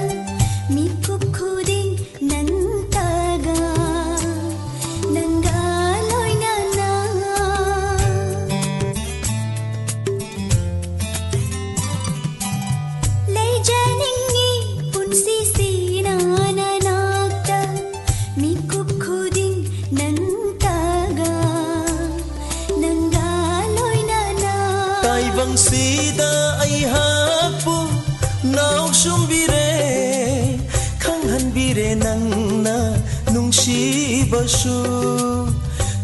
ꯃꯤꯀꯨꯞ ꯈꯨꯗꯤꯡ ꯅꯪꯇꯒ ꯅꯪꯒ ꯂꯣꯏꯅꯅ ꯂꯩꯖꯅꯤꯡꯉꯤ ꯄꯨꯟꯁꯤꯁꯤꯅ ꯅꯅꯥꯛꯇ ꯃꯤꯀꯨꯞ ꯈꯨꯗꯤꯡ ꯅꯪꯇꯒ ꯅꯪꯒ ꯂꯣꯏꯅꯅ ꯇꯥꯏꯕꯪꯁꯤꯗ ꯑꯩꯍꯥꯛꯄꯨ ꯅꯥꯎꯁꯨꯝꯕꯤꯔꯦ ꯈꯪꯍꯟꯕꯤꯔꯦ ꯅꯪꯅ ꯅꯨꯡꯁꯤꯕꯁꯨ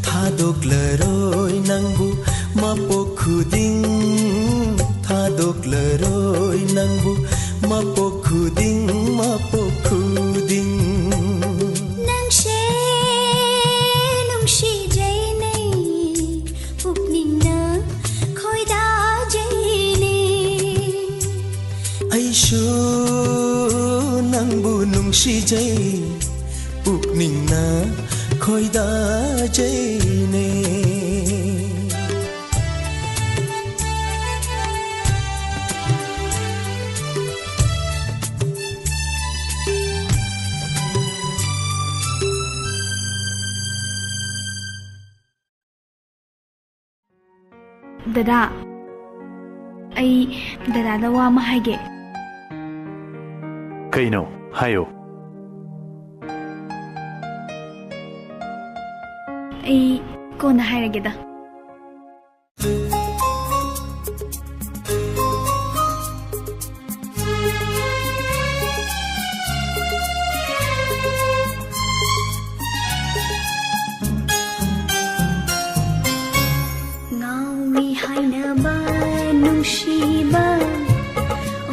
ꯊꯥꯗꯣꯛꯂꯔꯣꯏ ꯅꯪꯕꯨ ꯃꯄꯣꯛ ꯈꯨꯗꯤꯡ ꯊꯥꯗꯣꯛꯂꯔꯣꯏ ꯅꯪꯕꯨ ꯃꯄꯣꯛ ꯈꯨꯗꯤꯡ ꯃꯄꯣꯛ ꯈꯨꯗꯤꯡ ꯅꯪꯁꯦ ꯅꯨꯡꯁꯤꯖꯩꯅꯦ ꯄꯨꯛꯅꯤꯡꯅ ꯈꯣꯏꯗꯥꯖꯩꯅꯦ ꯑꯩꯁꯨ ꯅꯪꯕꯨ ꯅꯨꯡꯁꯤꯖꯩ ꯄꯨꯛꯅꯤꯡꯅ ꯈꯣꯏꯗꯥꯖꯩꯅꯦ ꯗꯗꯥ ꯑꯩ ꯗꯗꯥꯗ ꯋꯥ ꯑꯃ ꯍꯥꯏꯒꯦ ꯀꯩꯅꯣ ꯍꯥꯏꯌꯣ ꯑꯩ ꯀꯣꯟꯅ ꯍꯥꯏꯔꯒꯦꯗ ꯉꯥꯎꯏ ꯍꯥꯏꯅꯕ ꯅꯨꯡꯁꯤꯕ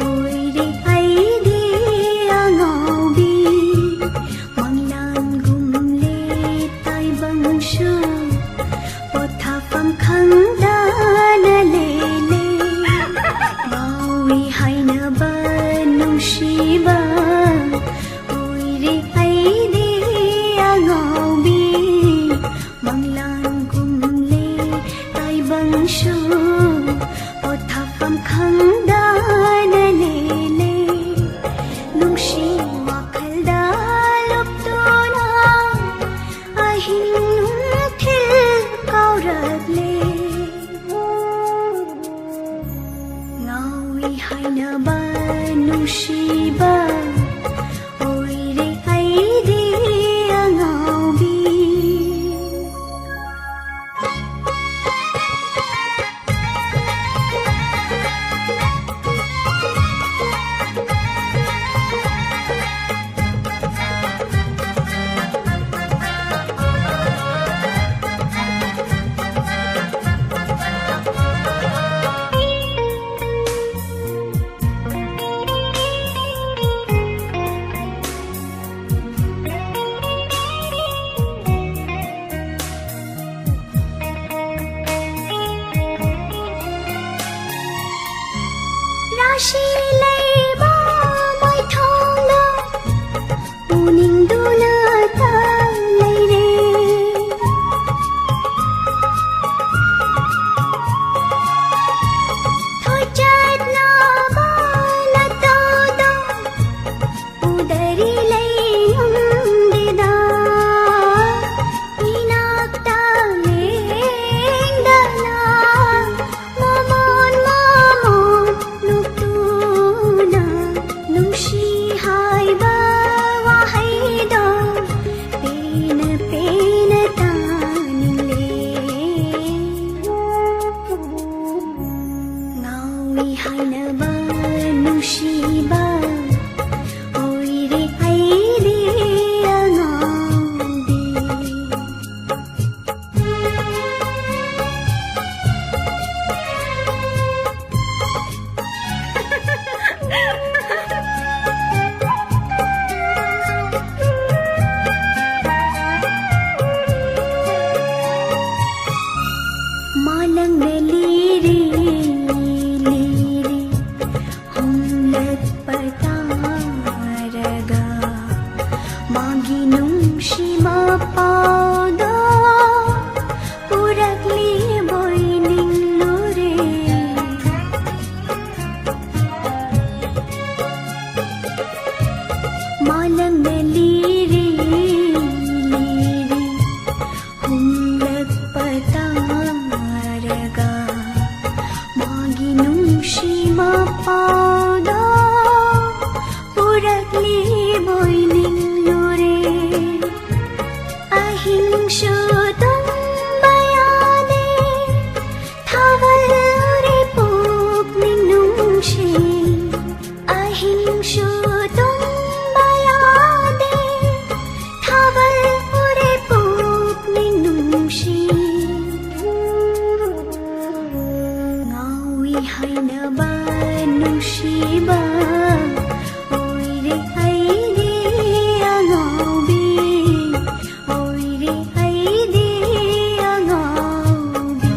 ꯑꯣꯏꯔꯦ ꯑꯩꯗꯤ ꯑꯉꯥꯎꯕꯤ ꯃꯪꯂꯥꯟꯒꯨꯝꯂꯦ ꯇꯥꯏꯕꯪꯁꯨ ꯄꯣꯊꯥꯐꯝ ꯈꯪꯗꯅ ꯂꯦꯂꯦ ꯉꯥꯎꯏ ꯍꯥꯏꯅꯕ ꯅꯨꯡꯁꯤꯕ ꯑꯣꯏꯔꯦ ꯑꯩꯗꯤ ꯑꯉꯥꯎꯕꯤ ꯃꯪꯂꯥꯟꯒꯨꯝꯂꯦ ꯇꯥꯏꯕꯪꯁꯨ ꯄꯣꯊꯥꯐꯝ ꯐꯝ ꯈꯪꯗꯅ ꯂꯦꯂꯦ ꯅꯨꯡꯁꯤ ꯋꯥꯈꯜꯗ ꯂꯨꯞꯇꯨꯅ ꯑꯍꯤꯡ ꯅꯨꯡꯊꯤꯜ ꯀꯥꯎꯔꯛꯂꯦ ꯉꯥꯎꯏ ꯍꯥꯏꯅꯕ ꯅꯨꯡꯁꯤꯕ ꯑꯣꯏꯔꯦ ꯑꯩꯗꯤ ꯑꯉꯥꯎꯕꯤ ꯔꯥꯁꯤ ꯂꯩꯕ ꯃꯥꯏꯊꯣꯡꯗ ꯎꯅꯤꯡꯗꯨꯅ ꯂꯩꯔꯦ ꯊꯣꯏꯆꯠꯅꯕ ꯅꯠꯇꯣꯗ ꯎꯗꯔꯤ ꯂꯩꯌꯨꯝꯗꯤꯗ ꯏꯅꯥꯛꯇ ꯂꯦꯡꯗꯅ ꯃꯃꯣꯟ ꯃꯃꯣꯟ ꯅꯨꯛꯇꯨꯅ ꯅꯨꯡꯁꯤ ꯍꯥꯏꯕ ꯋꯥꯍꯩꯗꯣ ꯄꯦꯟꯅ ꯄꯦꯟꯅ ꯇꯥꯅꯤꯡꯂꯦ ꯉꯥꯎꯏ ꯍꯥꯏꯅꯕ ꯅꯨꯡꯁꯤꯕ ꯑꯣꯏꯔꯦ ꯑꯩꯗꯤ ꯑꯉꯥꯎꯕꯤ मालंग लीरी लीरी हुमलत पतारगा मागी नुंशी मापादा पुरकली बोई निंगलोरे मालंग लीरी लीरी हुमलत पतारगा मागी नुंशी मापादा पुरकली बोई निंगलोरे अहिंशो तुम बयाने थावरे पोक निंगनुंशी अहिंशो तुम बयाने थावरे पोक निंगनुंशी ꯉꯥꯎꯏ ꯍꯥꯏꯅꯕ ꯅꯨꯡꯁꯤꯕ ꯑꯣꯏꯔꯦ ꯑꯩꯗꯤ ꯑꯉꯥꯎꯕꯤ ꯑꯣꯏꯔꯦ ꯑꯩꯗꯤ ꯑꯉꯥꯎꯕꯤ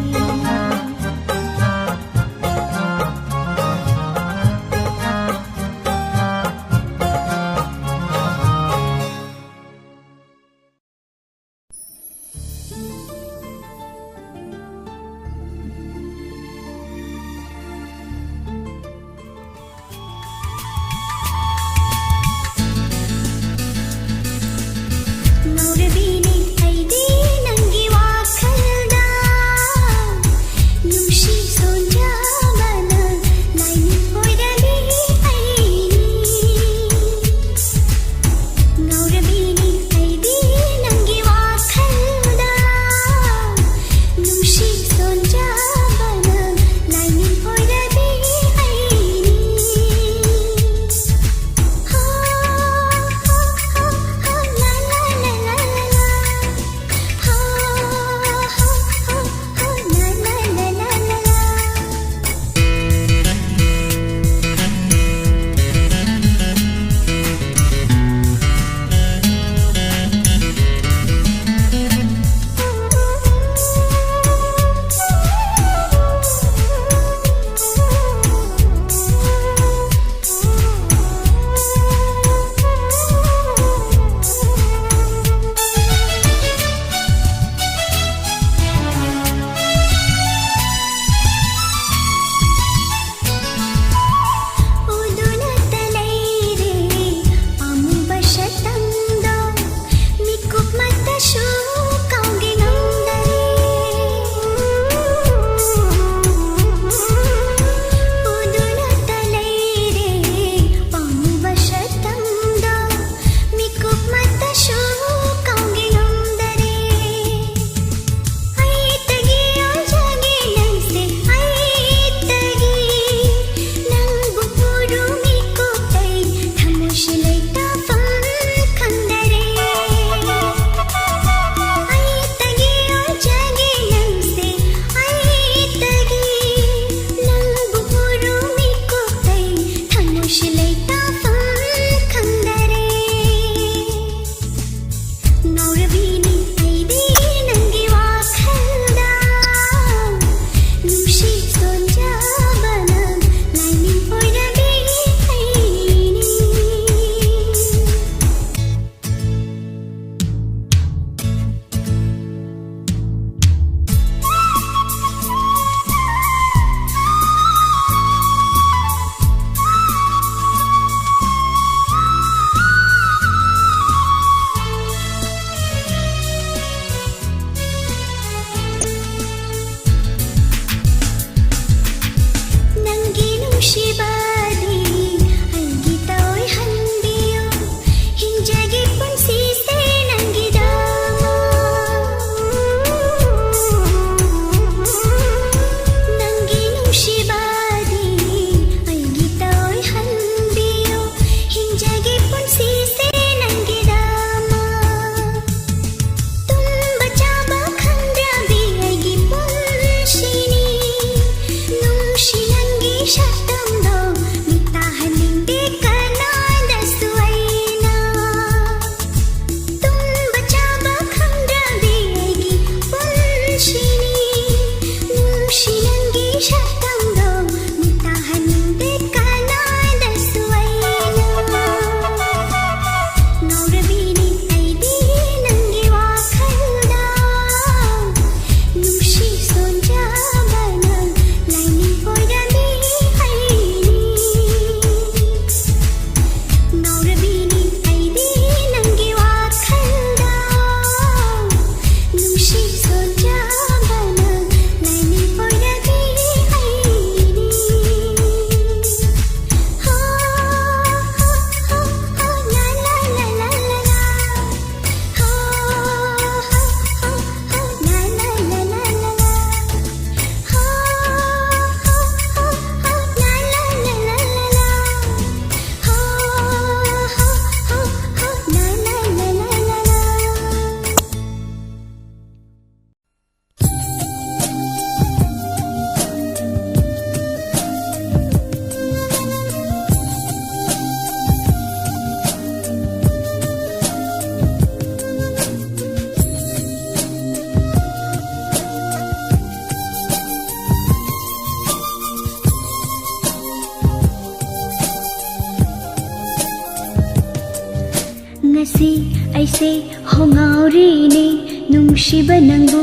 ngasi aise hongaurine nungsiba nangbu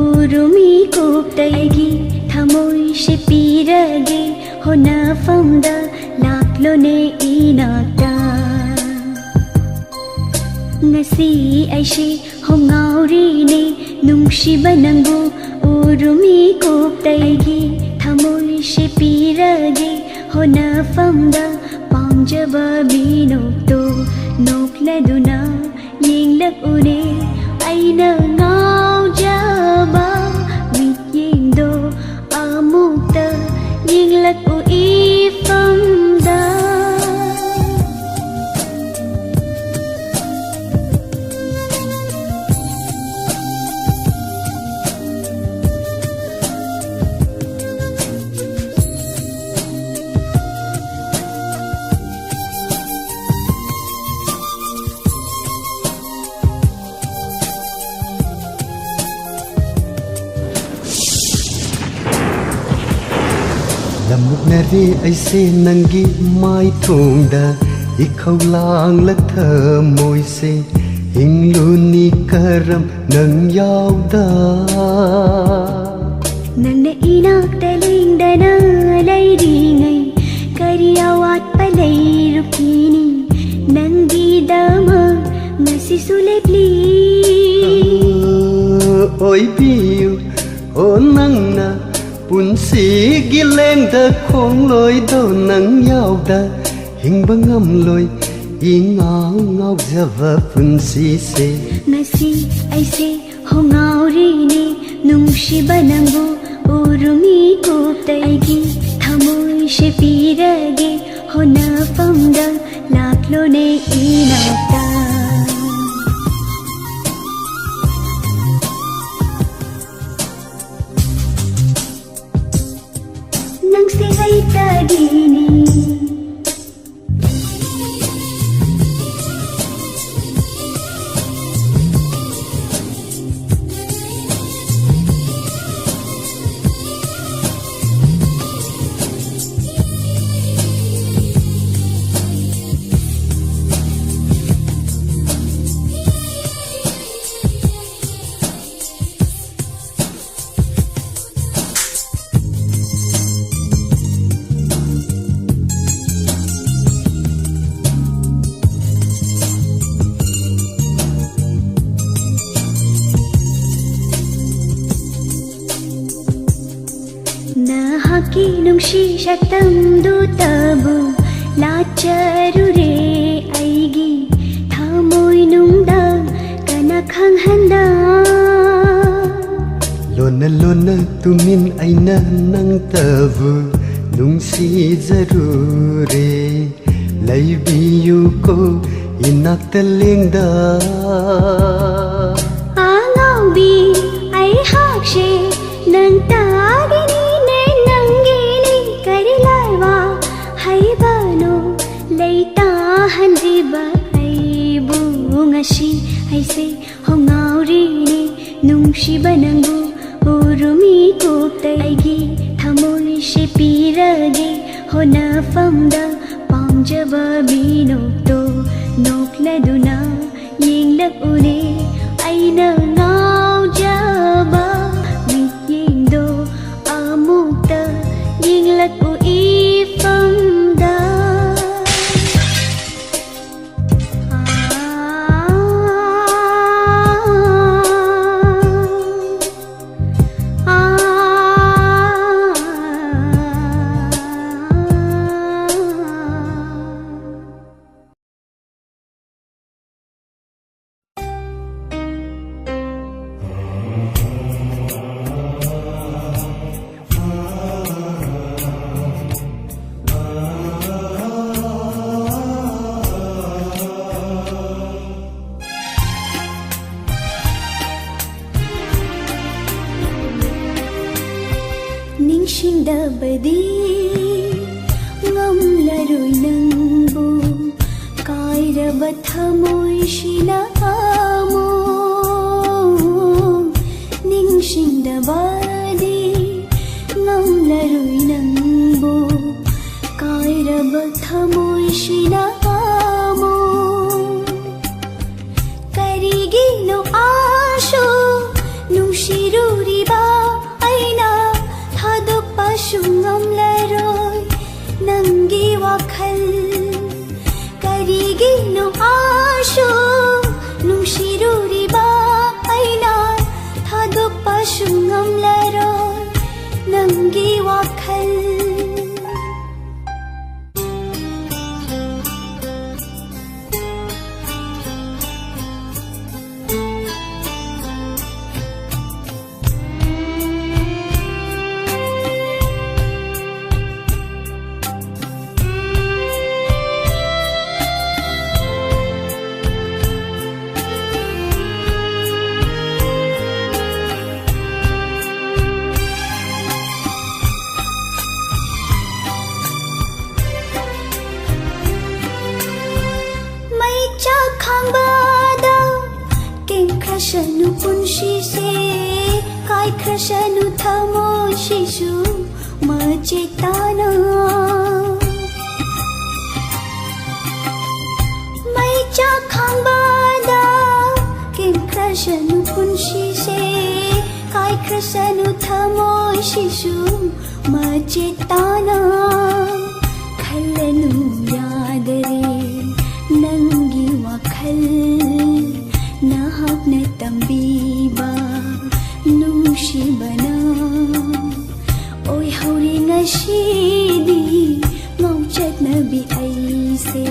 urumi koptaigi thamoi se pirage hona famda laklone inakta ngasi aise hongaurine nungsiba nangbu urumi koptaigi thamoi se pirage hona famda pamjaba binokto nokladuna yenglakune aina ngaujaba mityengdo amukta yenglaku ifamda Lamuknari aise nangi mai thongda ikhau lang la thamoi se hingluni karam nang yauda nangna inakta lingdana lairingai kariyawat palai rukini nangi dama ngasi sulepli oi piu o nangna punsi gileng da khong loi do nang yauda hingba ngam loi ingau ngau java punsi se ngasi aise hongaurine nungsiba nangbu urumi koptaigi thamoi se pirage hona famda laklone inakta nangsi haitagini nahaki nungsi shatam du tabu lacharu re aigi thamoi nungda kana khang handa lona lona tumin aina nang tavu nungsi zarure laibiyu ko inakta lengda angaubi ai hakshe nang tagini ne nangini karilaiwa haibano leita hanjiba aibu ngasi aise hongaurine nungsiba nangbu urumi koptaigi thamoi se pirage hona famda pamjaba binokto nokladuna yenglakune aina ngaujaba mityengdo amukta yenglaku ifamda ningsingdabadi ngamlaroi nangbu kairaba thamoi sina amo ningsingdabadi ngamlaroi nangbu kairaba thamoi sina amo ꯈ꯭ꯔꯁꯅꯨ ꯊꯃꯣꯏꯁꯤꯁꯨ ꯃꯆꯦꯠ ꯇꯥꯅ ꯃꯩ ꯆꯥꯛꯈꯥꯡꯕꯗ ꯀꯦꯟꯈ꯭ꯔꯁꯅꯨ ꯄꯨꯟꯁꯤꯁꯦ ꯀꯥꯏꯈ꯭ꯔꯁꯅꯨ ꯊꯃꯣꯏꯁꯤꯁꯨ ꯃꯆꯦꯠ ꯇꯥꯅ ꯈꯜꯂꯅꯨ ꯌꯥꯗꯔꯦ ꯅꯪꯒꯤ ꯋꯥꯈꯜ ꯅꯍꯥꯛꯅ ꯇꯝꯕꯤꯕ ꯅꯨꯡꯁꯤꯕꯅ ꯑꯣꯏꯍꯧꯔꯦ ꯉꯁꯤꯗꯤ ꯉꯥꯎꯆꯠꯅꯕꯤ ꯑꯩꯁꯦ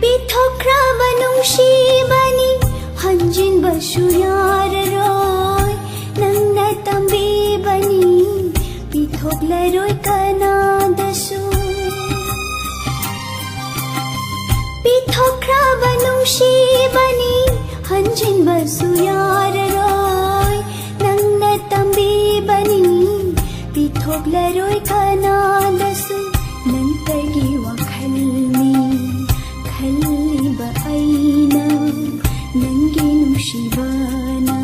ꯄꯤꯊꯣꯛꯈ꯭ꯔꯕ ꯅꯨꯡꯁꯤꯕꯅꯤ ꯍꯟꯖꯤꯟꯕꯁꯨ ꯌꯥꯔꯔꯣꯏ ꯅꯪꯅ ꯇꯝꯕꯤꯕꯅꯤ ꯄꯤꯊꯣꯛꯂꯔꯣꯏ ꯀꯅꯥꯗꯁꯨ ꯄꯤꯊꯣꯛꯈ꯭ꯔꯕ ꯅꯨꯡꯁꯤꯕꯅꯤ ꯍꯟꯖꯤꯟꯕꯁꯨ ꯌꯥꯔꯔꯣꯏ ꯅꯪꯅ ꯇꯝꯕꯤꯕꯅꯤ ꯄꯤꯊꯣꯛꯂꯔꯣꯏ ꯀꯅꯥꯗꯁꯨ ꯅꯪꯇꯒꯤ ꯋꯥꯈꯜꯅꯤ ꯈꯜꯂꯤꯕ ꯑꯩꯅ ꯅꯪꯒꯤ ꯅꯨꯡꯁꯤꯕꯅ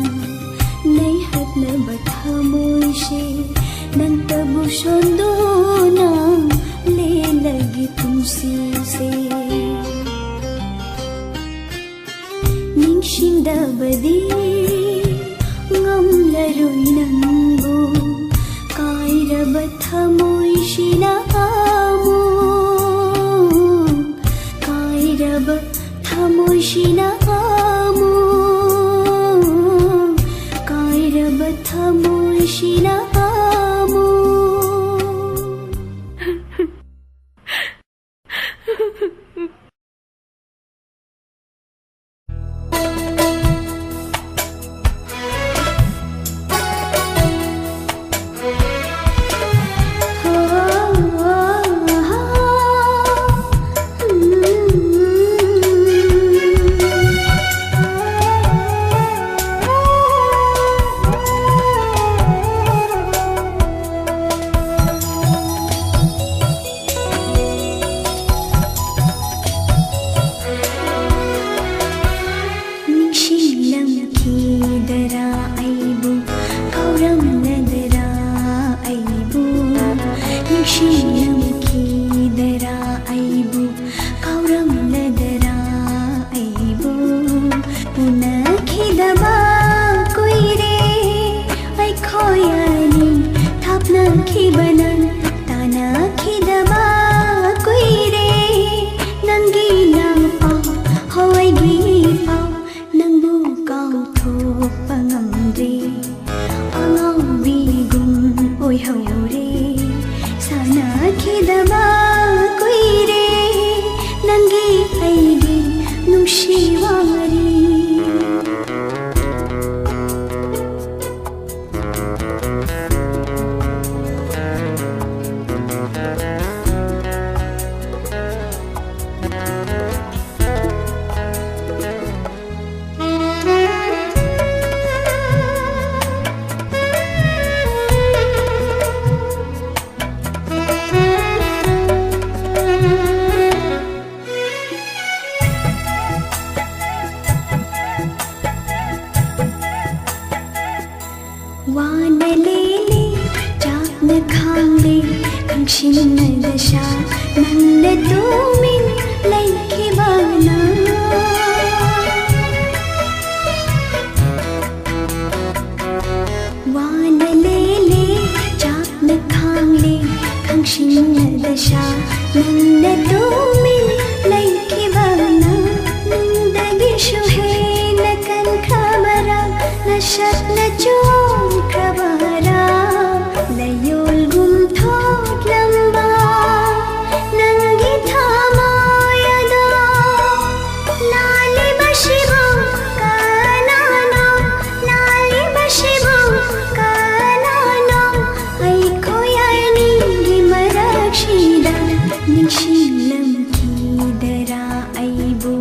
ꯅꯩꯍꯠꯂꯕ ꯊꯃꯣꯏꯁꯦ ꯅꯪꯇꯕꯨ ꯁꯣꯟꯗꯨꯅ ꯂꯦꯜꯂꯒꯦ ꯄꯨꯟꯁꯤꯁꯦ ꯅꯤꯡꯁꯤꯡꯗꯕꯗꯤ ꯉꯝꯂꯔꯣꯏ ꯅꯪꯕꯨ ꯀꯥꯏꯔꯕ ꯊꯃꯣꯏꯁꯤꯅꯊꯃꯣꯏꯁꯤꯅ ꯀꯥꯏꯔꯕ ꯊꯃꯣꯏꯁꯤꯅ ಕ್ಷಿನ್ನದಶಾ ನನ್ನ ತೂಮಿನ್ ಲೈಖಿಬಾನ ವಾನಲೇಲೆ ಚಾಕ್ನ ಖಾಂಗ್ಲೆ ಖಂಕ್ಷಿನ್ನದಶಾ ನನ್ನ ತೂಮಿನ್ ಲೈಖಿಬಾನ ನಂದಗಿ ಶುಹೇನ ಕನ್ ಖಬರ ನಶತ್ನ ಚೋಂ ಖಬರ ಲಯೋಲ್ ಗುಮ್ ಥೋಟ್ ಲಂಬಾ ನಂಗಿ ಥಾಮಾಯದ ನಾಲಿ ಬಶಿಬೋ ಕಾನಾನೋ ನಾಲಿ ಬಶಿಬೋ ಕಾನಾನೋ ಐ ಖೋಯಾನಿ ಗಿಮರಕ್ಷಿದ ನಿಶಿಲಂ ಕೀದರ ಐಬು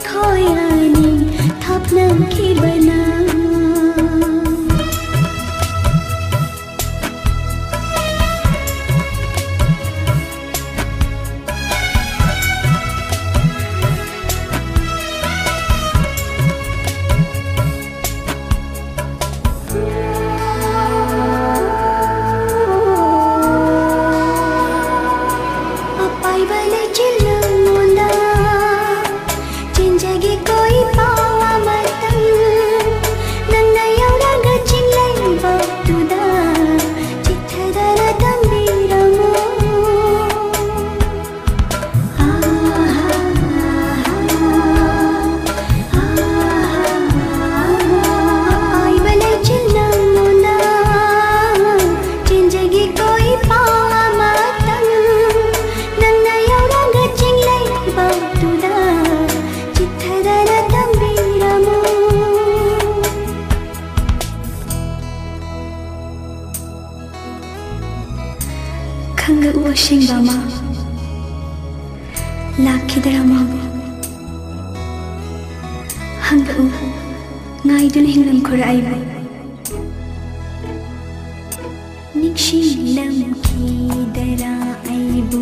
खोयानी थापना की बना खंग उशिंगमा लाखिदरामा हंग उ ngaidun hinglam khoraibu nikshilam khidara aibu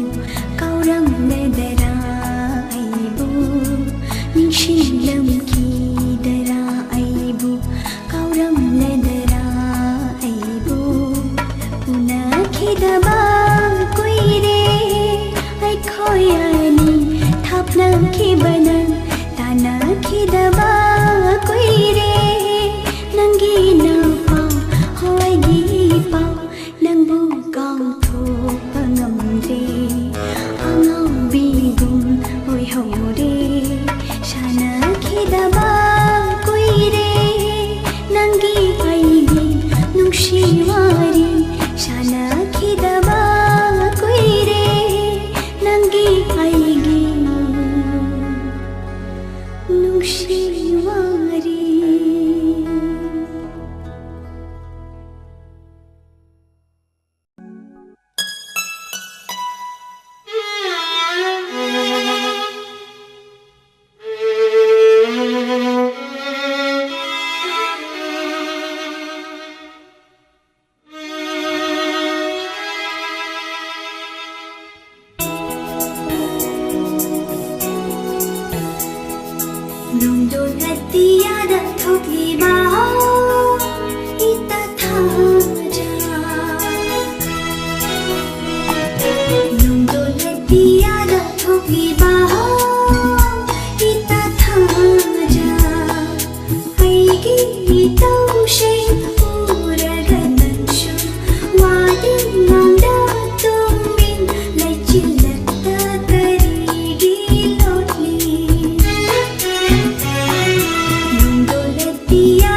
kauram ledara aibu nikshilam khidara aibu kauram ledara aibu puna khidaba खोयानी थापना की बनन ताना की दबा कोई रे नंगी ना पाओ होएगी पाओ नंगबू गाँव थो पंगम रे अंगाव बीगुम होय हो रे शाना की दबा कोई रे नंगी आईगी नुशिवारी शाना की दबा कोई रे नंगी आएगी नुशिवारी Dia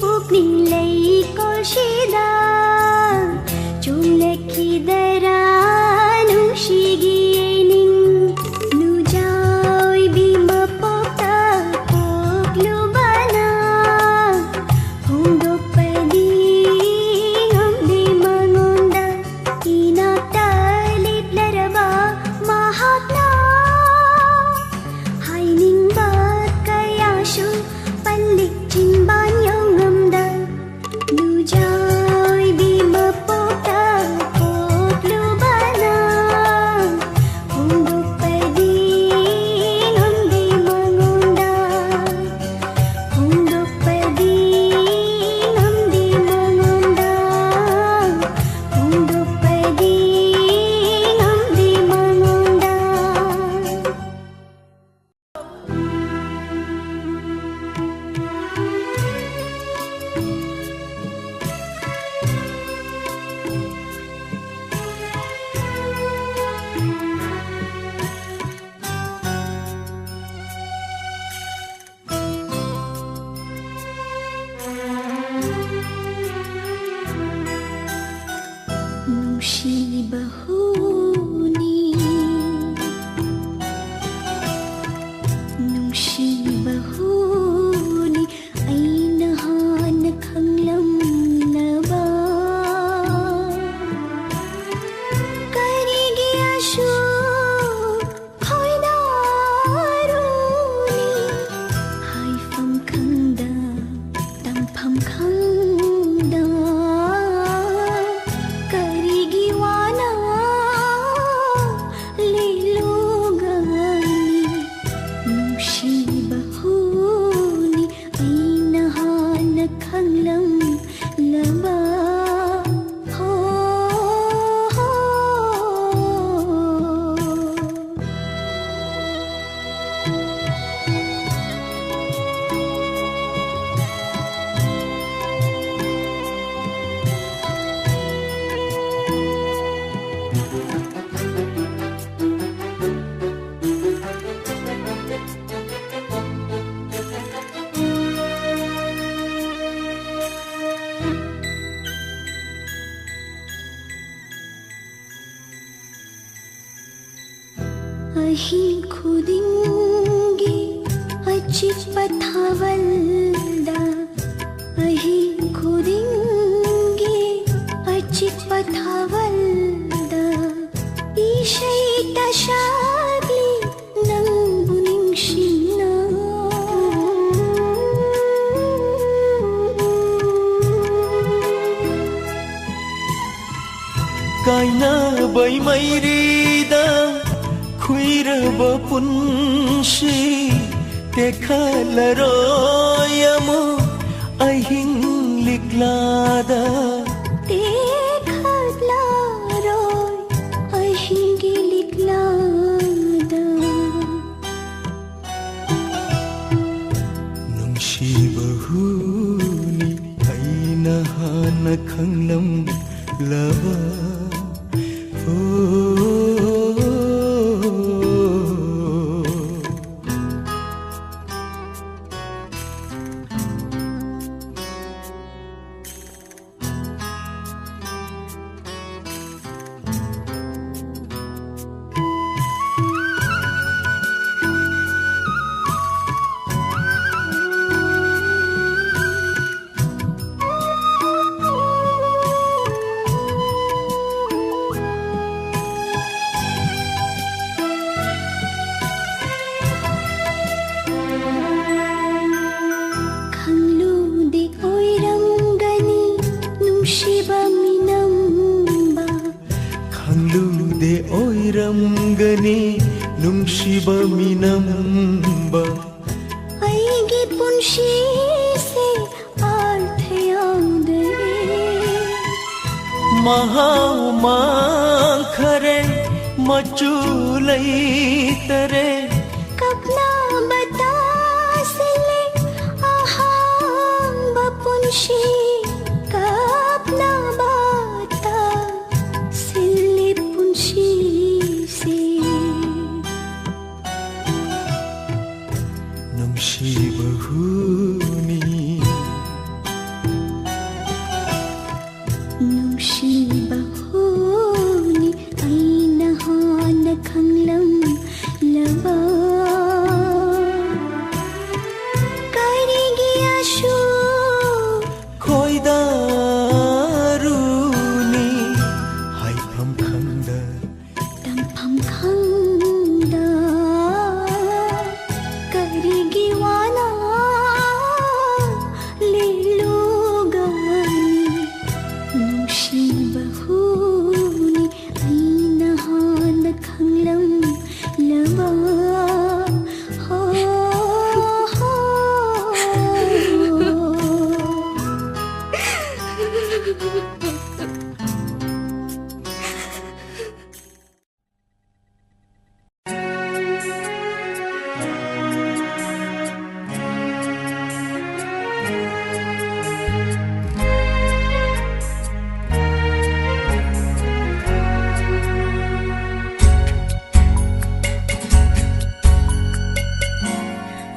पुग्निलैको शिदा चुम्लेखिदरा नुशिगिएनिङ नुजाओइ बिमपोक्ता पोक्लुबना हुंदोक्पदी ngomdi mangonda inaktaliplaraba mahakna hainingba kayashu palik jinban yongamda nujai bimapota poklubana hundukpadi ngomdi mangonda hundukpadi ngomdi mangonda hundukpadi ngomdi mangonda Nushi bahuni ay nahanak hanglam laba karigi ashu khoi daruni hai pham khangda tam pham khangda karigi wana lilugani nushi bahuni ay nahanak hanglam laba ho ahing khudingi achik pathavalda ahing khudingi achik pathavalda ishai tashagli nang buning shina kaina bai mairida khuiraba punshi tekalaroyamu ahing liklada देखला रोय अहिंगी लिखलादा nungshi bahuni aina hana khanglam lava oiramgani nungshiba minamba aigi punshi se arth yaade mahama khare machulai tare kapna bata sile aham bapunshi kapna bata sile punshi se nungshi bahuni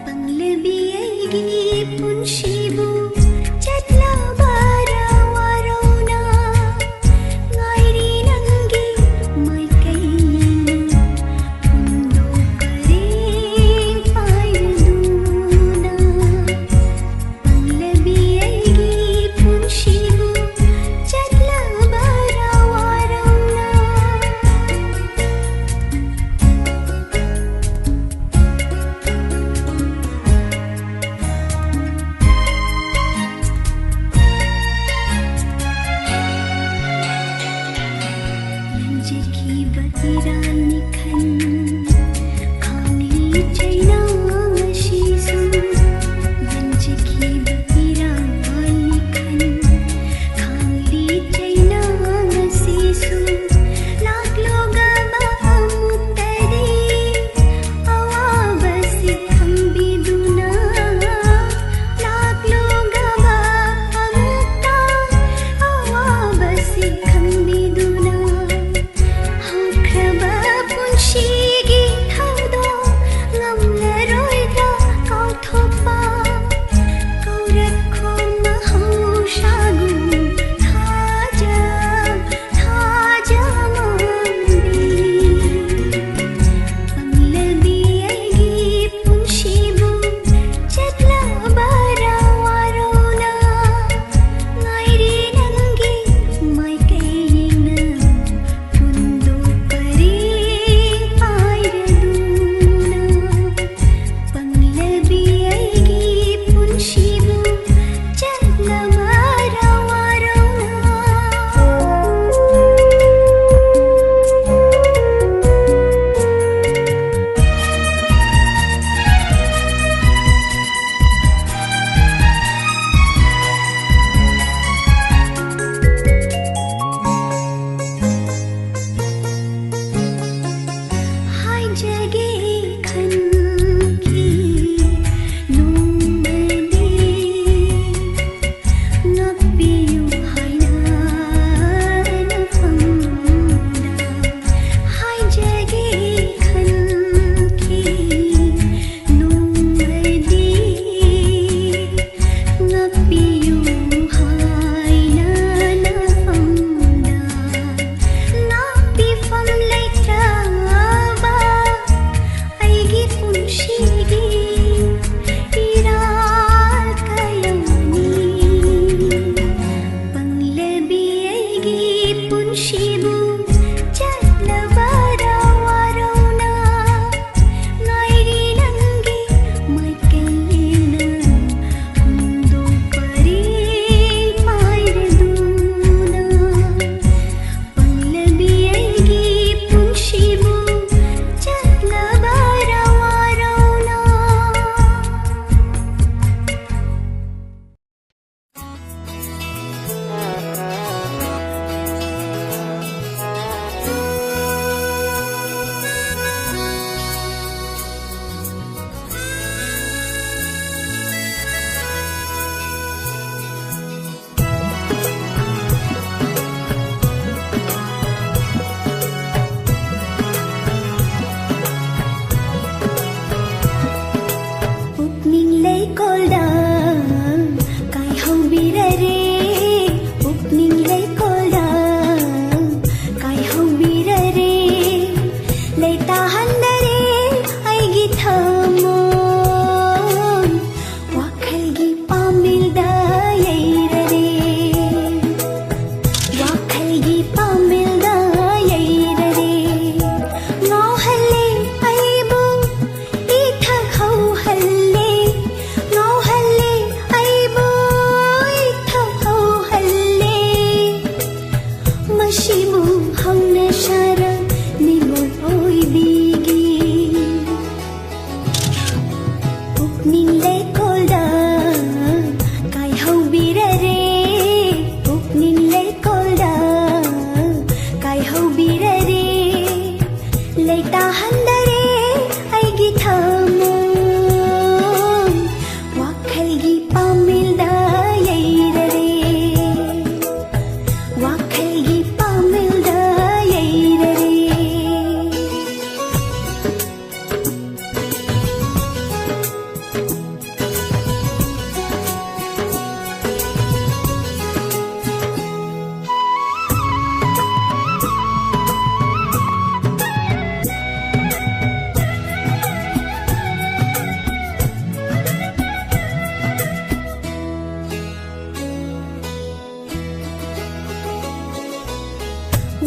Panglabi ay gipunshibu Chatla bara waraw na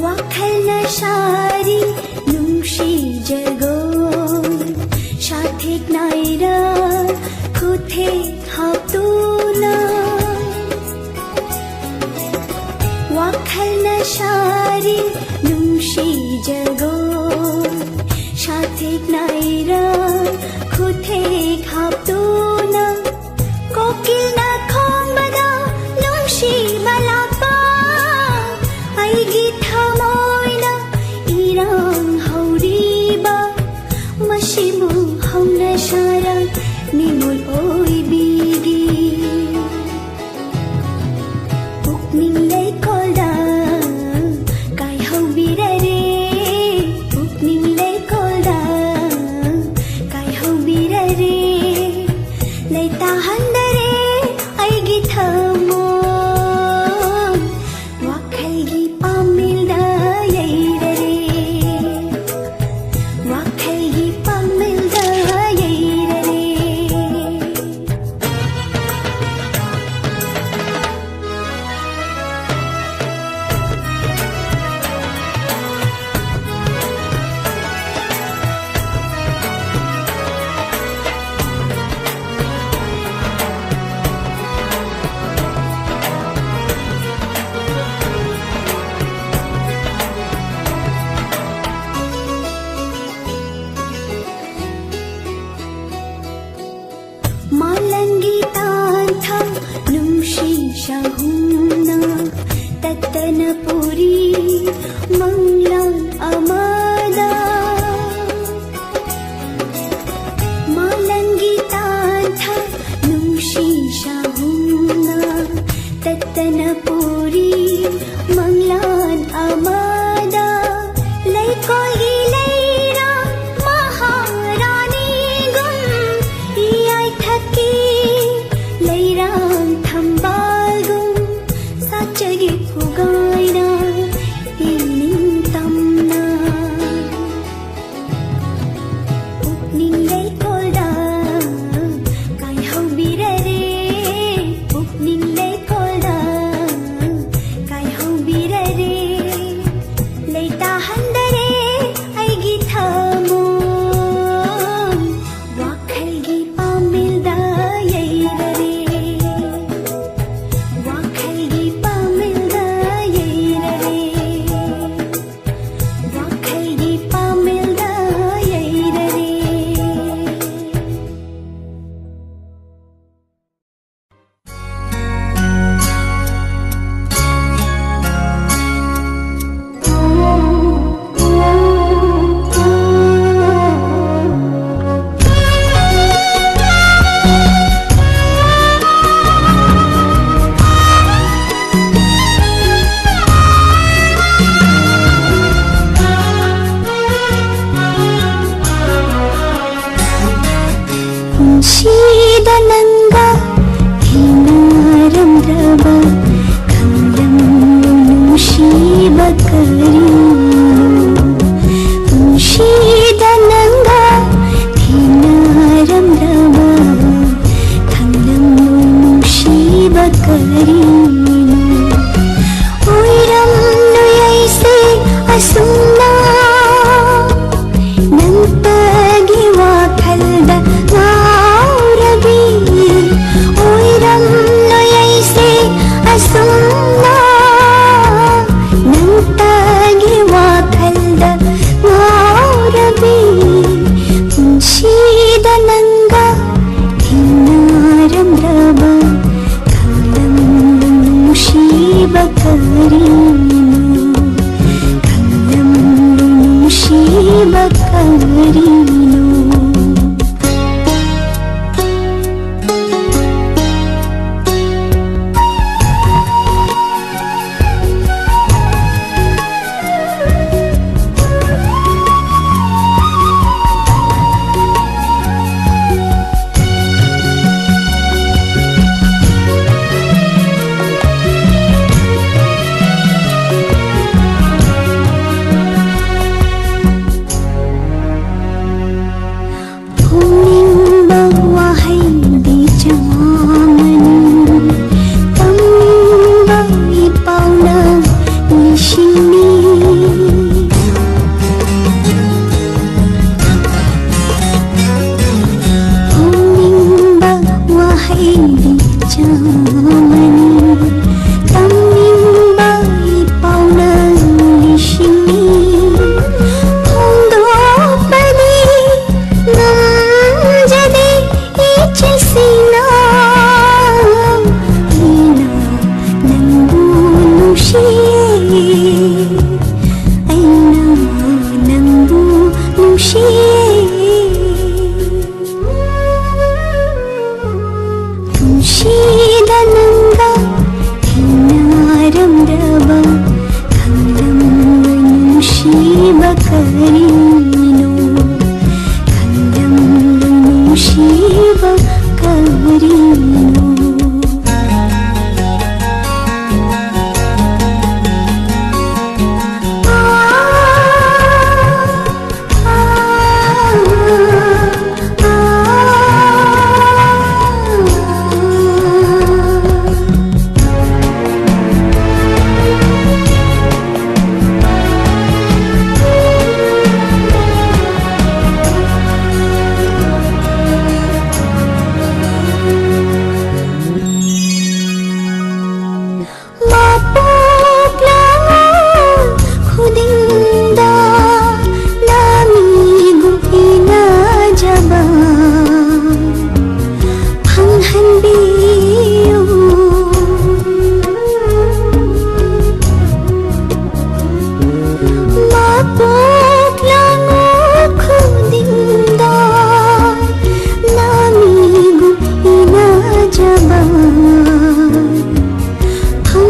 ꯋꯥꯈꯜꯅ ꯁꯥꯔꯤ ꯅꯨꯡꯁꯤ ꯖꯒꯣꯏ ꯁꯥꯊꯦꯛ ꯅꯥꯏꯔ ꯈꯨꯊꯦꯛ ꯍꯥꯞꯇꯨꯅ ꯋꯥꯈꯜꯅ ꯁꯥꯔꯤ ꯅꯨꯡꯁꯤ ꯖꯒꯣꯏ ꯁꯥꯊꯦꯛ ꯅꯥꯏꯔ ꯈꯨꯊꯦꯛ ꯍꯥꯞꯇꯨꯅ ꯀꯣꯀꯤꯜꯅ ꯈꯣꯡꯕꯗ ꯅꯨꯡꯁꯤꯕ ꯂꯥꯛꯄ ꯑꯩꯒꯤ ꯊꯃꯣꯏꯅ ꯏꯔꯥꯡ ꯍꯧꯔꯤꯕ ꯃꯁꯤꯕꯨ ꯍꯧꯅ ꯁꯥꯔꯛ ꯅꯤꯡꯉꯣꯜ ꯑꯣꯏꯕꯤꯒꯤ ꯄꯨꯛꯅꯤꯡ ꯂꯩꯀꯣꯜꯗ ꯀꯥꯏꯍꯧꯕꯤꯔꯔꯦ ꯄꯨꯛꯅꯤꯡ ꯂꯩꯀꯣꯜꯗ ꯀꯥꯏꯍꯧꯕꯤꯔꯔꯦ ꯂꯩꯇꯥꯍꯟꯗꯔꯦ ꯑꯩꯒꯤ ꯊꯃꯣꯏ ꯋꯥꯈꯜꯒꯤ ꯄꯥꯝꯃꯤꯜꯗ ꯌꯩꯔꯔꯦ ꯋꯥꯈꯜꯒꯤ ꯄꯥꯝꯃꯤꯜꯗ ꯌꯩꯔꯔꯦ ꯃꯥꯂꯪꯒꯤ ꯇꯥꯟꯊꯥ ꯅꯨꯡꯁꯤ ꯁꯍꯨꯝꯅ ꯇꯠꯇꯅ ꯄꯨꯔꯤ ꯃꯪꯂꯥꯟ ꯑꯃꯗ ꯃꯥꯂꯪꯒꯤ ꯇꯥꯟꯊꯥ ꯅꯨꯡꯁꯤ ꯁꯍꯨꯝꯅ ꯇꯠꯇꯅ ꯄꯨꯔꯤ ꯃꯪꯂꯥꯟ ꯑꯃꯗ ꯂꯩꯀꯣꯜꯒꯤ ꯂꯩꯔꯥ ꯃꯍꯥꯔꯥꯅꯤꯒꯨꯝ ꯏꯌꯥꯏꯊꯛꯀꯤ ꯂꯩꯔꯥꯡ ꯊꯝꯕꯥꯜꯒꯨꯝ ꯁꯥꯠꯆꯒꯦ ꯐꯨꯒꯥꯏꯅ ꯏꯅꯤꯡ ꯇꯝꯅ ꯄꯨꯛꯅꯤꯡ ꯂꯩꯀꯣꯜꯗ ꯀꯥꯏꯍꯧꯕꯤꯔꯔꯦ ꯄꯨꯛꯅꯤꯡ ꯂꯩꯀꯣꯜꯗ ꯀꯥꯏꯍꯧꯕꯤꯔꯔꯦ ꯂꯩꯇꯥꯍꯟꯗꯔꯦ ꯑꯩꯒꯤ ꯊꯃꯣꯏ ꯋꯥꯈꯜꯒꯤ ꯄꯥꯝꯃꯤꯜꯗ ꯌꯩꯔꯔꯦ ꯋꯥꯈꯜꯒꯤ ꯄꯥꯝꯃꯤꯜꯗ ꯌꯩꯔꯔꯦ ꯋꯥꯈꯜꯒꯤ ꯄꯥꯝꯃꯤꯜꯗ ꯌꯩꯔꯔꯦ ꯄꯨꯟꯁꯤꯗ ꯅꯪꯒ ꯊꯦꯡꯅꯔꯝꯗ꯭ꯔꯕ ꯈꯪꯂꯝꯂꯣꯏ ꯅꯨꯡꯁꯤꯕ ꯀꯔꯤꯅꯣ ꯄꯨꯟꯁꯤꯗ ꯅꯪꯒ ꯊꯦꯡꯅꯔꯝꯗ꯭ꯔꯕ ꯈꯪꯂꯝꯂꯣꯏ ꯅꯨꯡꯁꯤꯕ ꯀꯔꯤꯅꯣ ꯑꯣꯏꯔꯝꯂꯣꯏ ꯑꯩꯁꯦ ꯑꯁꯨꯝꯅ ꯅꯪꯇꯒꯤ ꯋꯥꯈꯜꯗ ꯉꯥꯎꯔꯕꯤ ꯑꯣꯏꯔꯝꯂꯣꯏ ꯑꯩꯁꯦ ꯑꯁꯨꯝꯅ ꯅꯪꯇꯒꯤ ꯋꯥꯈꯜꯗ ꯉꯥꯎꯔꯕꯤ ꯄꯨꯟꯁꯤꯗ ꯅꯪꯒ ꯊꯦꯡꯅꯔꯝꯗ꯭ꯔꯕ ꯈꯪꯂꯝꯂꯣꯏ ꯅꯨꯡꯁꯤꯕ ꯀꯔꯤꯅꯣ ꯈꯪꯂꯝꯂꯣꯏ ꯅꯨꯡꯁꯤꯕ ꯀꯔꯤꯅꯣ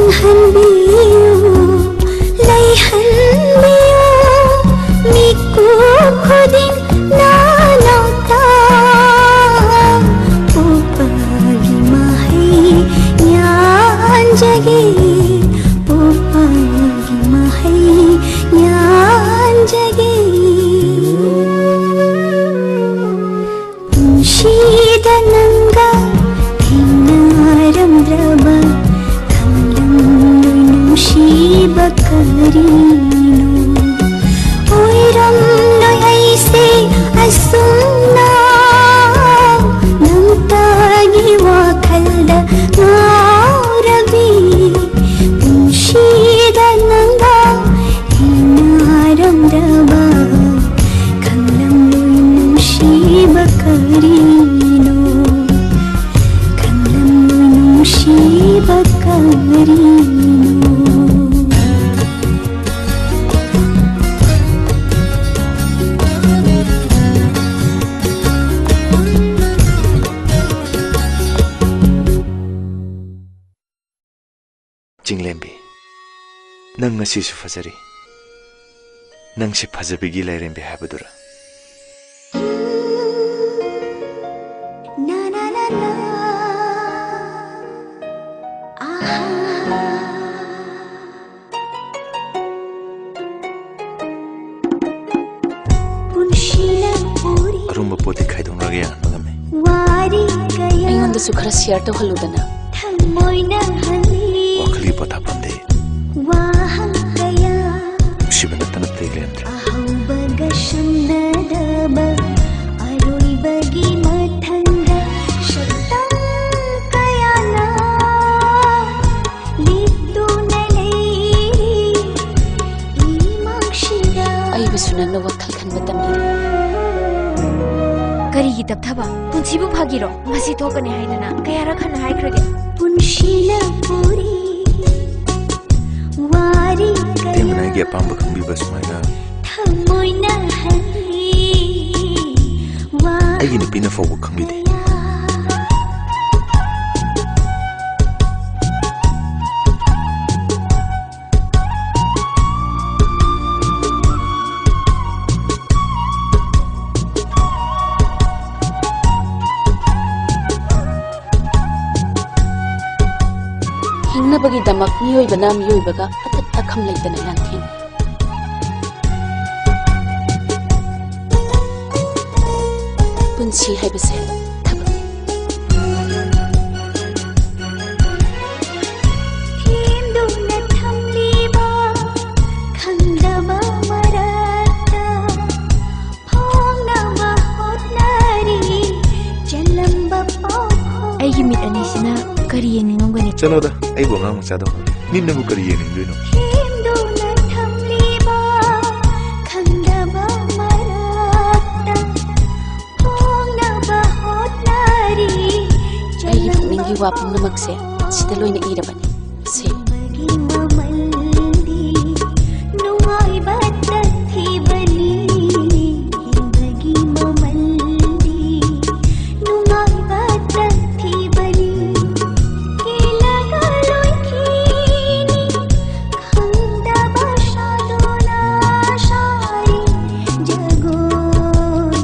ꯃꯥꯡꯍꯟꯕꯤꯌꯨ ꯂꯩꯍꯟꯕꯤꯌꯨ ꯃꯤꯀꯨꯞ ꯈꯨꯗꯤꯡ ꯅꯥꯅꯧꯇꯥ ꯄꯣꯛꯄꯒꯤ ꯃꯍꯩ ꯌꯥꯟꯖꯒꯦ ꯄꯣꯛꯄꯒꯤ ꯃꯍꯩ ꯌꯥꯟꯖꯒꯦ ꯄꯨꯟꯁꯤꯗ ꯅꯪꯒ ꯊꯦꯡꯅꯔꯝꯗ꯭ꯔꯕ ꯈꯪꯂꯝꯂꯣꯏ ꯅꯨꯡꯁꯤꯕ ꯀꯔꯤꯅꯣ ꯑꯣꯏꯔꯝꯂꯣꯏ ꯑꯩꯁꯦ ꯑꯁꯨꯝꯅ ꯅꯪꯇꯒꯤ ꯋꯥꯈꯜꯗ ꯉꯥꯎꯔꯕꯤ ꯄꯨꯟꯁꯤꯗ ꯅꯪꯒ ꯊꯦꯡꯅꯔꯝꯗ꯭ꯔꯕ ꯈꯪꯂꯝꯂꯣꯏ ꯅꯨꯡꯁꯤꯕ ꯀꯔꯤꯅꯣ ꯈꯪꯂꯝꯂꯣꯏ ꯅꯨꯡꯁꯤꯕ ꯀꯔꯤꯅꯣ ꯆꯤꯡꯂꯦꯝꯕꯤ ꯅꯪ ꯉꯁꯤꯁꯨ ꯐꯖꯔꯤ ꯅꯪꯁꯤ ꯐꯖꯕꯤꯒꯤ ꯂꯩꯔꯦꯝꯕꯤ ꯍꯥꯏꯕꯗꯨꯔ na na na na aha punshila puri ꯑꯔꯨꯝꯕ ꯄꯣꯠꯇꯤ ꯈꯥꯏꯗꯣꯛꯅꯔꯒ ꯌꯥꯍꯟꯕ ꯉꯝꯃꯤ wari kaya ꯑꯩꯉꯣꯟꯗꯁꯨ ꯈꯔ ꯁꯤꯌꯔ ꯇꯧꯍꯜꯂꯨꯗꯅ thamoina hali ꯋꯥꯈꯜꯒꯤ ꯄꯣꯊꯥꯐꯝꯗꯤ wahang kaya ꯅꯨꯡꯁꯤꯕ ꯅꯠꯇꯅ ꯑꯇꯩ ꯂꯩꯔꯝꯗ꯭ꯔꯦ ahaubaga shamnadaba aroibagi mathanga shatam kayana lituna leiri imangshida ꯑꯩꯕꯨꯁꯨ ꯅꯪꯅ ꯋꯥꯈꯜ ꯈꯟꯕ ꯇꯝꯕꯤꯔꯦ ꯀꯔꯤꯒꯤ ꯇꯞꯊꯕ ꯄꯨꯟꯁꯤꯕꯨ ꯐꯥꯒꯤꯔꯣ ꯉꯁꯤ ꯊꯣꯛꯀꯅꯤ ꯍꯥꯏꯗꯅ ꯀꯌꯥꯔꯛ ꯍꯟꯅ ꯍꯥꯏꯈ꯭ꯔꯒꯦ punshila puri wari ꯑꯇꯦꯝꯕꯅ kaya ꯑꯩꯒꯤ ꯑꯄꯥꯝꯕ ꯈꯪꯕꯤꯕ ꯁꯨꯃꯥꯏꯅ thamoina hali ꯑꯩꯒꯤ ꯅꯨꯄꯤꯅ ꯐꯥꯎꯕ ꯈꯪꯕꯤꯗꯦ ꯍꯤꯡꯅꯕꯒꯤꯗꯃꯛ ꯃꯤꯑꯣꯏꯕꯅ ꯃꯤꯑꯣꯏꯕꯒ ꯑꯇꯠ ꯑꯈꯝ ꯂꯩꯇꯅ ꯂꯥꯟꯊꯦꯡ ꯄꯨꯟꯁꯤ ꯍꯥꯏꯕꯁꯦ ꯊꯕꯛꯅꯤ ꯊꯦꯝꯗꯨꯅ ꯊꯝꯂꯤꯕ ꯈꯪꯗꯕ ꯃꯔꯛꯇ ꯐꯣꯡꯅꯕ ꯍꯣꯠꯅꯔꯤ ꯆꯜꯂꯝꯕ ꯄꯥꯎꯈꯣꯡ ꯑꯩꯒꯤ ꯃꯤꯠ ꯑꯅꯤꯁꯤꯅ ꯀꯔꯤ ꯌꯦꯡꯅꯤꯡꯉꯝꯒꯅꯤ ꯆꯠꯂꯣꯗ ꯑꯩꯕꯨ ꯑꯉꯥꯡ ꯃꯆꯥꯗꯧꯅ ꯃꯤꯠꯅꯕꯨ ꯀꯔꯤ ꯌꯦꯡꯅꯤꯡꯗꯣꯏꯅꯣ ꯊꯦꯝꯗꯨꯅ ꯊꯝꯂꯤꯕ ꯈꯪꯗꯕ ꯃꯔꯛꯇ ꯐꯣꯡꯅꯕ ꯍꯣꯠꯅꯔꯤ ꯑꯩꯒꯤ ꯄꯨꯛꯅꯤꯡꯒꯤ ꯋꯥ ꯄꯨꯝꯅꯃꯛꯁꯦ ꯁꯤꯗ ꯂꯣꯏꯅ ꯏꯔꯕꯅꯤ ꯁꯤ ꯆꯜꯂꯝꯕꯒꯤ ꯃꯃꯜꯗꯤ ꯅꯨꯡꯉꯥꯏꯕ ꯇꯠꯈꯤꯕꯅꯤ ꯍꯤꯡꯕꯒꯤ ꯃꯃꯜꯗꯤ ꯅꯨꯡꯉꯥꯏꯕ ꯇꯠꯈꯤꯕꯅꯤ ꯀꯤꯂꯒ ꯂꯣꯏꯈꯤꯅꯤ ꯈꯪꯗꯕ ꯁꯥꯗꯨꯅ ꯁꯥꯔꯤ ꯖꯒꯣꯏ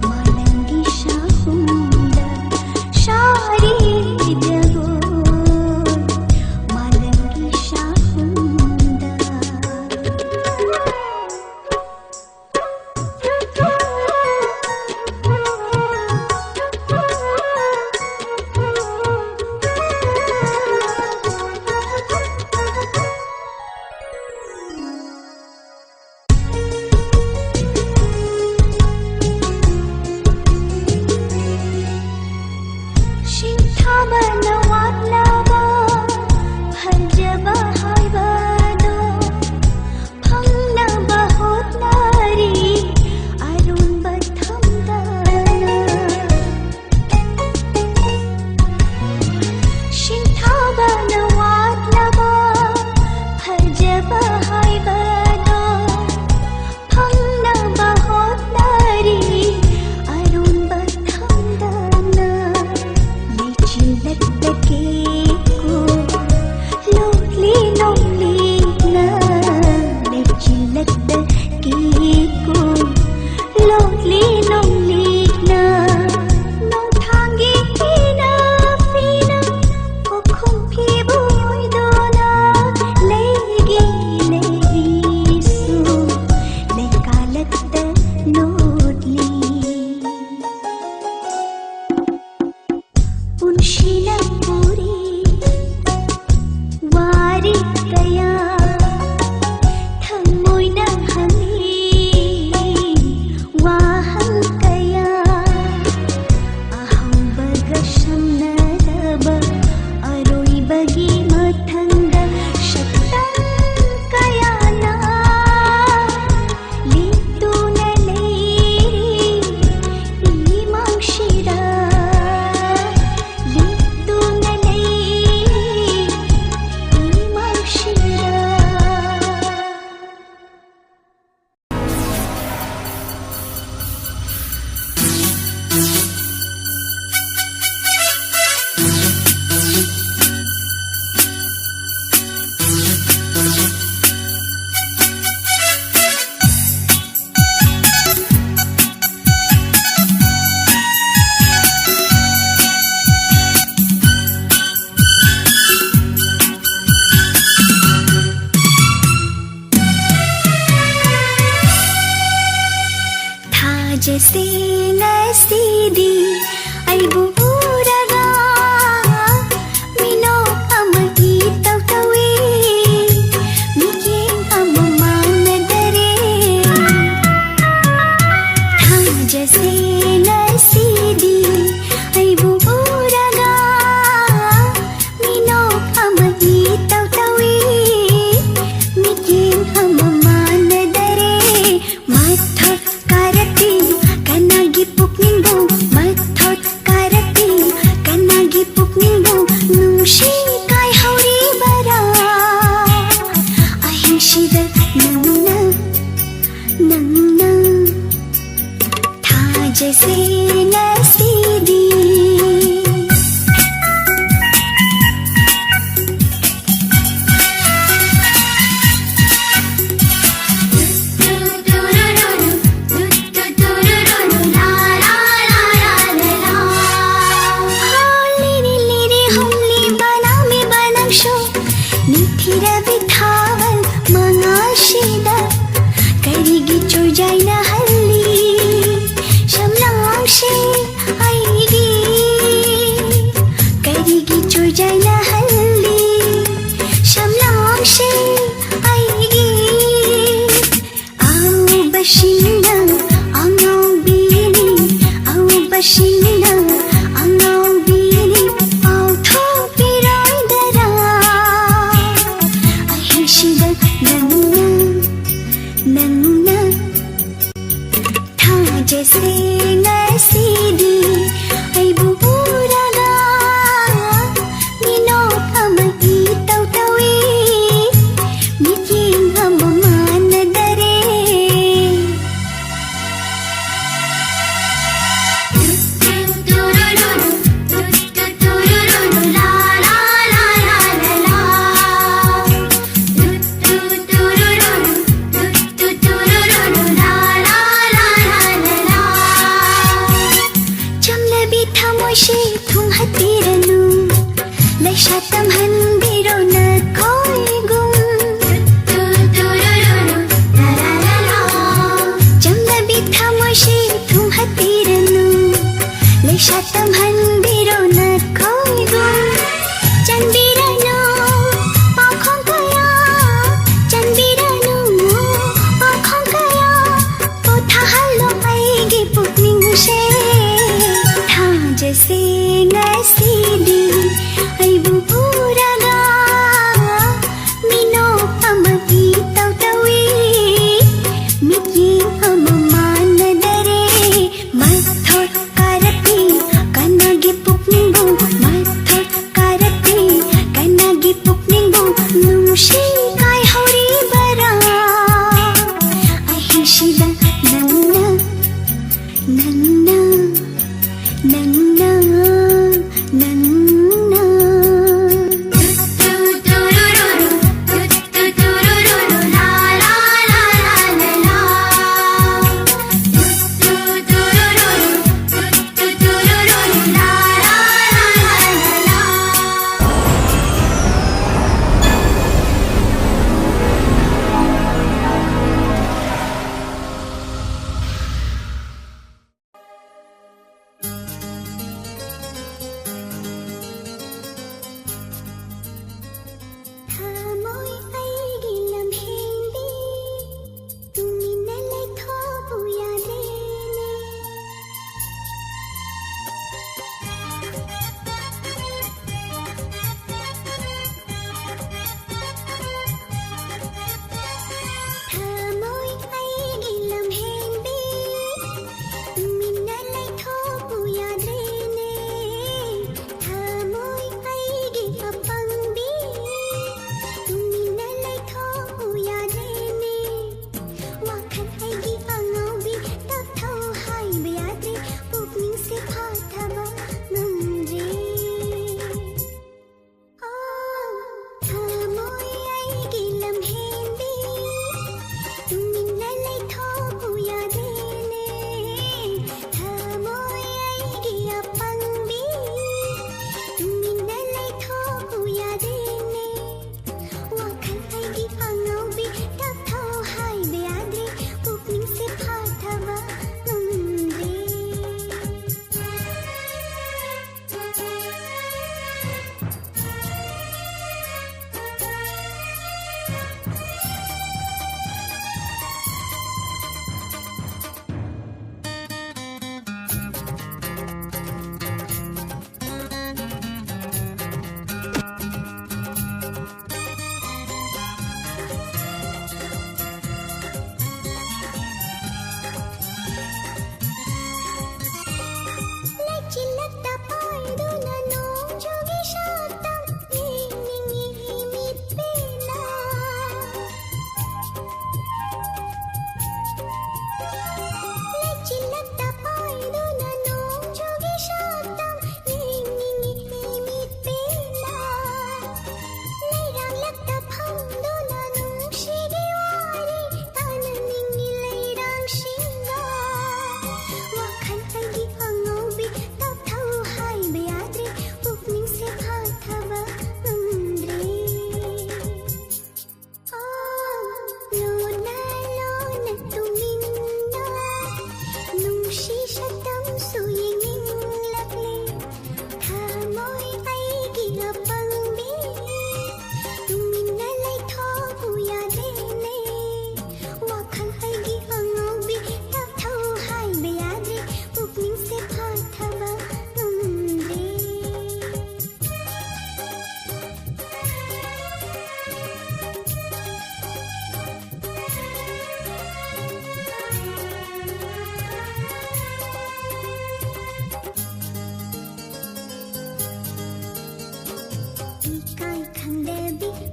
ꯃꯥꯂꯪꯒꯤ ꯁꯥꯍꯨꯝꯗ ꯁꯥꯔꯤ ꯖꯒꯣꯏ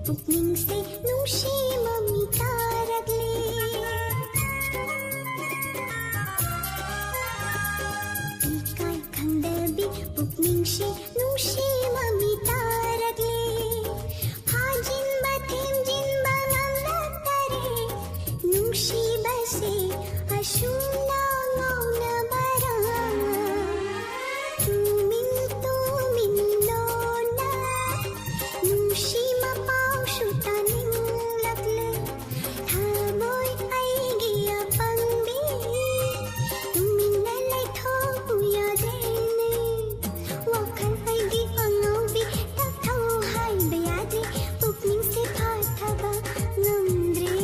ꯄꯨꯛꯅꯤꯡꯁꯦ ꯅꯨꯡꯁꯤ ꯃꯃꯤ ꯇꯥꯔꯛꯂꯦ ꯏꯀꯥꯏ ꯈꯪꯗꯕꯤ ꯄꯨꯛꯅꯤꯡꯁꯦ ꯅꯨꯡꯁꯤ ꯃꯃꯤ ꯇꯥꯔꯛꯂꯦ ꯐꯥꯖꯤꯟꯕ ꯊꯦꯝꯖꯤꯟꯕ ꯉꯝꯂꯛꯇꯔꯦ ꯅꯨꯡꯁꯤꯕꯁꯦ ꯑꯁꯨꯝꯅ ꯉꯥꯎꯅꯕꯔꯥ ꯇꯨꯃꯤꯟ ꯇꯨꯃꯤꯟ ꯂꯣꯟꯅ ꯅꯨꯡꯁꯤ ꯃꯄꯥꯎꯁꯨ ꯇꯥꯅꯤꯡꯂꯛꯂꯦ ꯊꯃꯣꯏ ꯑꯩꯒꯤ ꯑꯄꯪꯕꯤ ꯇꯨꯃꯤꯟꯅ ꯂꯩꯊꯣꯛꯎ ꯌꯥꯗ꯭ꯔꯦꯅꯦ ꯋꯥꯈꯜ ꯑꯩꯒꯤ ꯑꯉꯥꯎꯕꯤ ꯇꯛꯊꯧ ꯍꯥꯏꯕ ꯌꯥꯗ꯭ꯔꯦ ꯄꯨꯛꯅꯤꯡꯁꯦ ꯐꯥꯊꯕ ꯉꯝꯗ꯭ꯔꯦ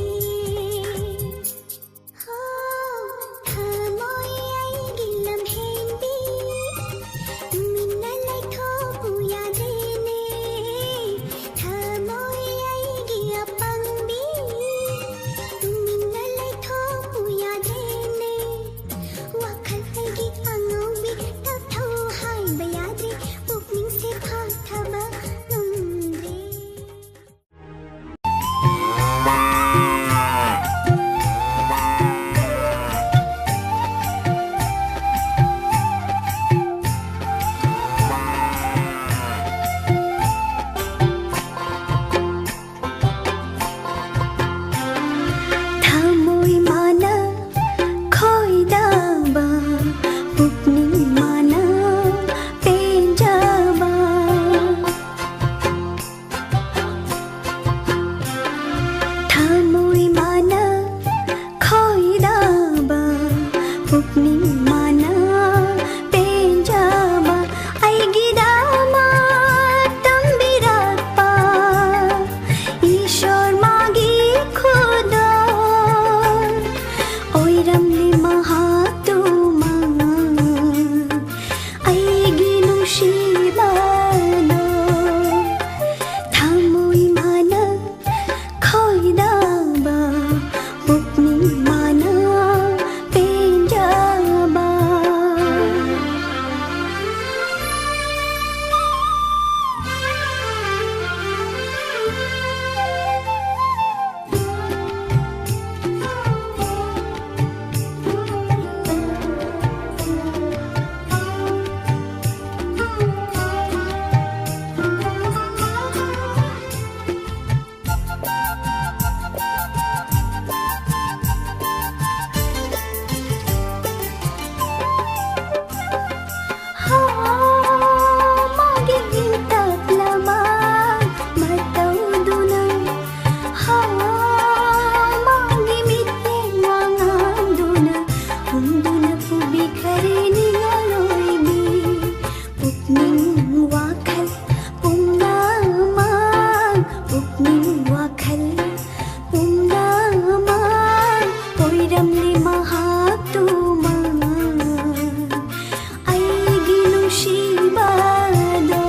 ꯊꯃꯣꯏ ꯑꯩꯒꯤ ꯂꯝꯍꯦꯟꯕꯤ ꯇꯨꯃꯤꯟꯅ ꯂꯩꯊꯣꯛꯎ ꯌꯥꯗ꯭ꯔꯦꯅꯦ ꯊꯃꯣꯏ ꯑꯩꯒꯤ ꯑꯄꯪꯕꯤ ꯇꯨꯃꯤꯟꯅ ꯂꯩꯊꯣꯛꯎ ꯌꯥꯗ꯭ꯔꯦꯅꯦ ꯋꯥꯈꯜ ꯑꯩꯒꯤ ꯑꯉꯥꯎꯕꯤ ꯇꯛꯊꯧ ꯍꯥꯏꯕ ꯌꯥꯗ꯭ꯔꯦ ꯄꯨꯛꯅꯤꯡꯁꯦ ꯐꯥꯊꯕ ꯉꯝꯗ꯭ꯔꯦ ꯊꯃꯣꯏ ꯃꯥꯅ ꯈꯣꯏꯗꯥꯕ ꯄꯨꯛꯅꯤꯡ ꯃꯥꯅ ꯄꯦꯟꯖꯕ ꯊꯃꯣꯏ ꯃꯥꯅ ꯈꯣꯏꯗꯥꯕ ꯄꯨꯛꯅꯤꯡ ꯃꯥꯅ ꯄꯦꯟꯖꯕ ꯑꯩꯒꯤꯗꯃꯛ ꯇꯝꯕꯤꯔꯛꯄ ꯏꯁꯣꯔ ꯃꯥꯒꯤ ꯈꯨꯗꯣꯜ ꯑꯣꯏꯔꯝꯂꯤ ꯃꯍꯥꯛꯇꯨꯃꯛ ꯑꯩꯒꯤ ꯅꯨꯡꯁꯤꯕꯗꯣ ꯊꯃꯣꯏ ꯃꯥꯅ ꯈꯣꯏꯗꯥꯕ ꯄꯨꯛꯅꯤꯡ ꯃꯥꯅ Punjab magiging taglamang matawduna magimit wanganduna hunduna pubikarini ngaloybi pukning wakal pumnamang pukning wakal pumnamang oiramli mahagtumang ꯑꯩꯒꯤ ꯅꯨꯡꯁꯤꯕꯗꯣ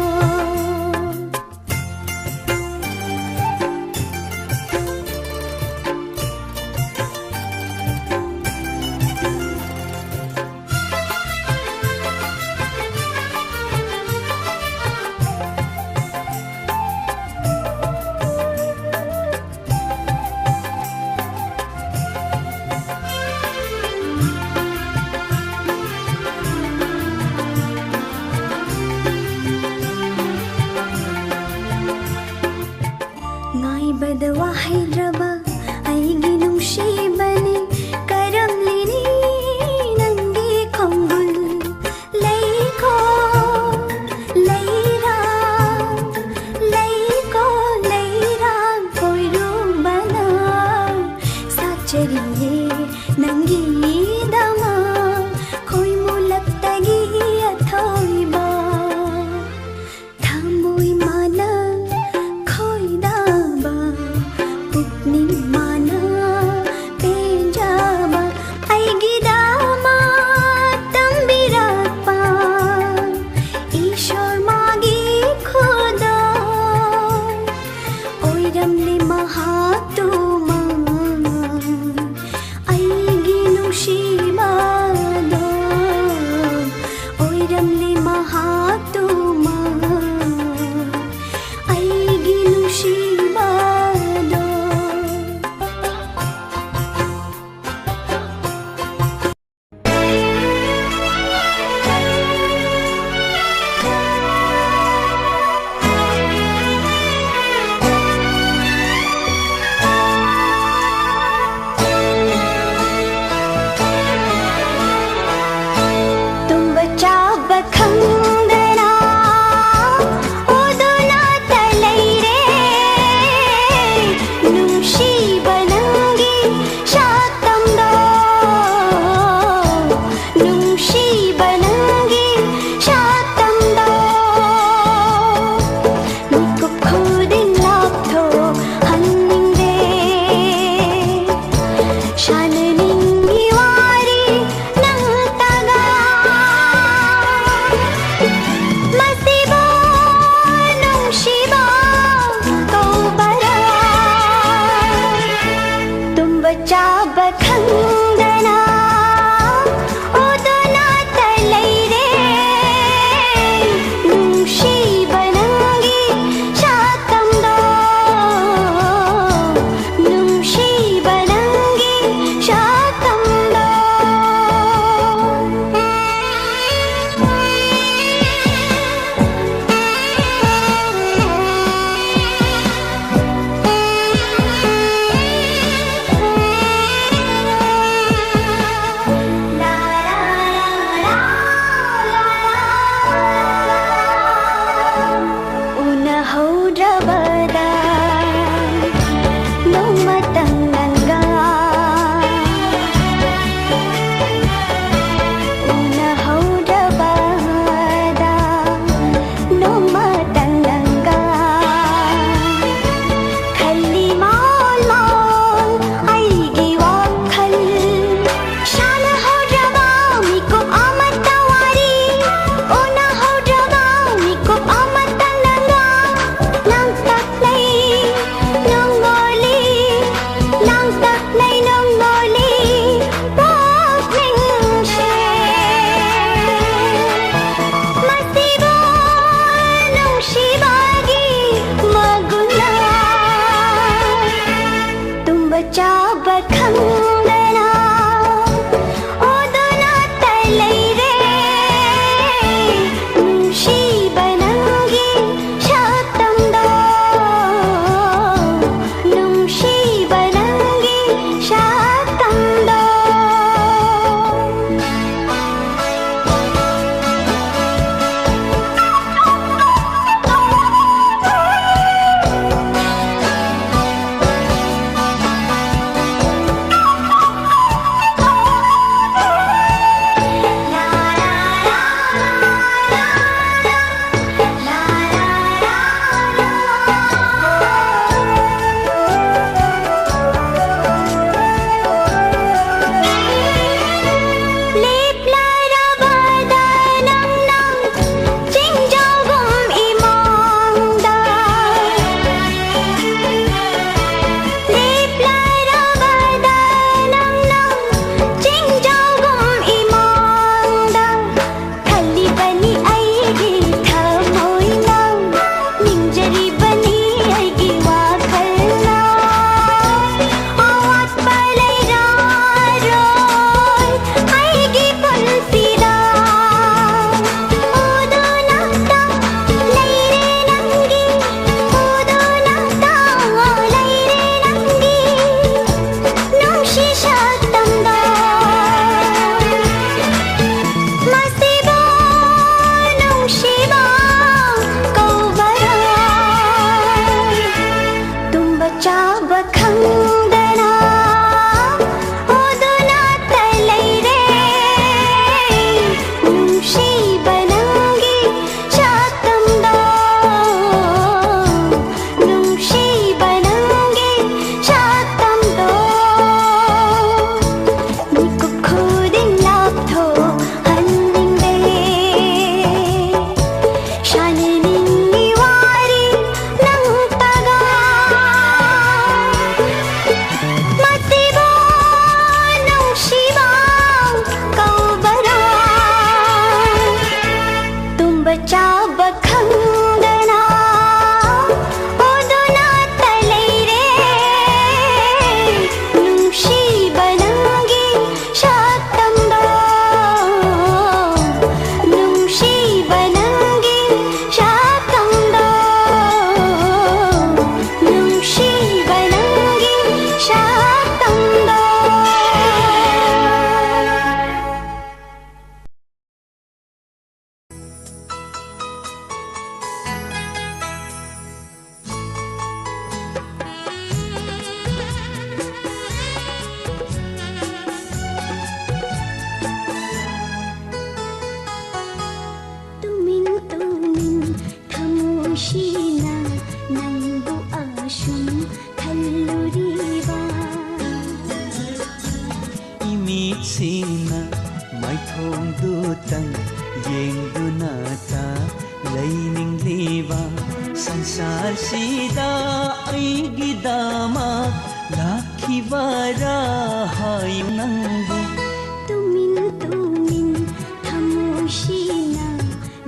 ꯉꯥꯏꯕꯗ ꯋꯥꯍꯩꯗ꯭ꯔꯕ ꯑꯩꯒꯤ ꯅꯨꯡꯁꯤꯕꯅꯤ ꯀꯔꯝꯂꯤꯅꯤ ꯅꯪꯒꯤ ꯈꯣꯡꯒꯨꯜ ꯂꯩꯀꯣ ꯂꯩꯔꯥꯡ ꯂꯩꯀꯣ ꯂꯩꯔꯥꯡ ꯀꯣꯏꯔꯨꯕꯅ ꯁꯥꯠꯆꯔꯤꯌꯦ ꯅꯪꯒꯤꯗꯃꯛ ꯈꯣꯏꯃꯨꯂꯛꯇꯒꯤ ꯑꯊꯣꯏꯕ ꯊꯃꯣꯏ ꯃꯥꯅ ꯈꯣꯏꯗꯥꯕ ꯄꯨꯛꯅꯤꯡ ꯃꯥꯅ ꯄꯦꯟꯖꯕ ꯑꯩꯒꯤꯗꯃꯛ ꯇꯝꯕꯤꯔꯛꯄ ꯏꯁꯣꯔ ꯃꯥꯒꯤ ꯈꯨꯗꯣꯜ ꯑꯣꯏꯔꯝꯂꯤ ꯃꯍꯥꯛꯇꯨꯃꯛ ꯑꯩꯒꯤ ꯅꯨꯡꯁꯤꯕꯗꯣ ꯑꯣꯏꯔꯝꯂꯤ ꯃꯍꯥꯛꯇꯨꯃꯛ ꯑꯩꯒꯤ ꯅꯨꯡꯁꯤꯕ चाब खंगना ओदना तलैरे नुशी बनंगी शातंदो नुशी बनंगी शातंदो चाब खंगना ओदना तलैरे नुशी बनंगी शातंदो नुशी बनंगी शातंदो निको खुदिन लाथो हन्निंदे शानिनिंगी वारी नंतगा चाब खंगना ओदना तलैरे नुशी बनंगी शातंदो नुशी बनंगी शातंदो नुशी बनंगी शातंदो ꯊꯃꯣꯏꯁꯤꯅ ꯅꯪꯕꯨ ꯑꯁꯨꯝ ꯈꯜꯂꯨꯔꯤꯕ 이미지나 마이통두땅 ꯌꯦꯡꯗꯨꯅꯇ ꯂꯩꯅꯤꯡꯂꯤꯕ ꯁꯪꯁꯥꯔꯁꯤꯗ ꯑꯩꯒꯤꯗꯃꯛ ꯂꯥꯛꯈꯤꯕꯔꯥ ꯍꯥꯏꯌꯨ ꯅꯪꯕꯨ ꯇꯨꯃꯤꯟ ꯇꯨꯃꯤꯟ ꯊꯃꯣꯏꯁꯤꯅ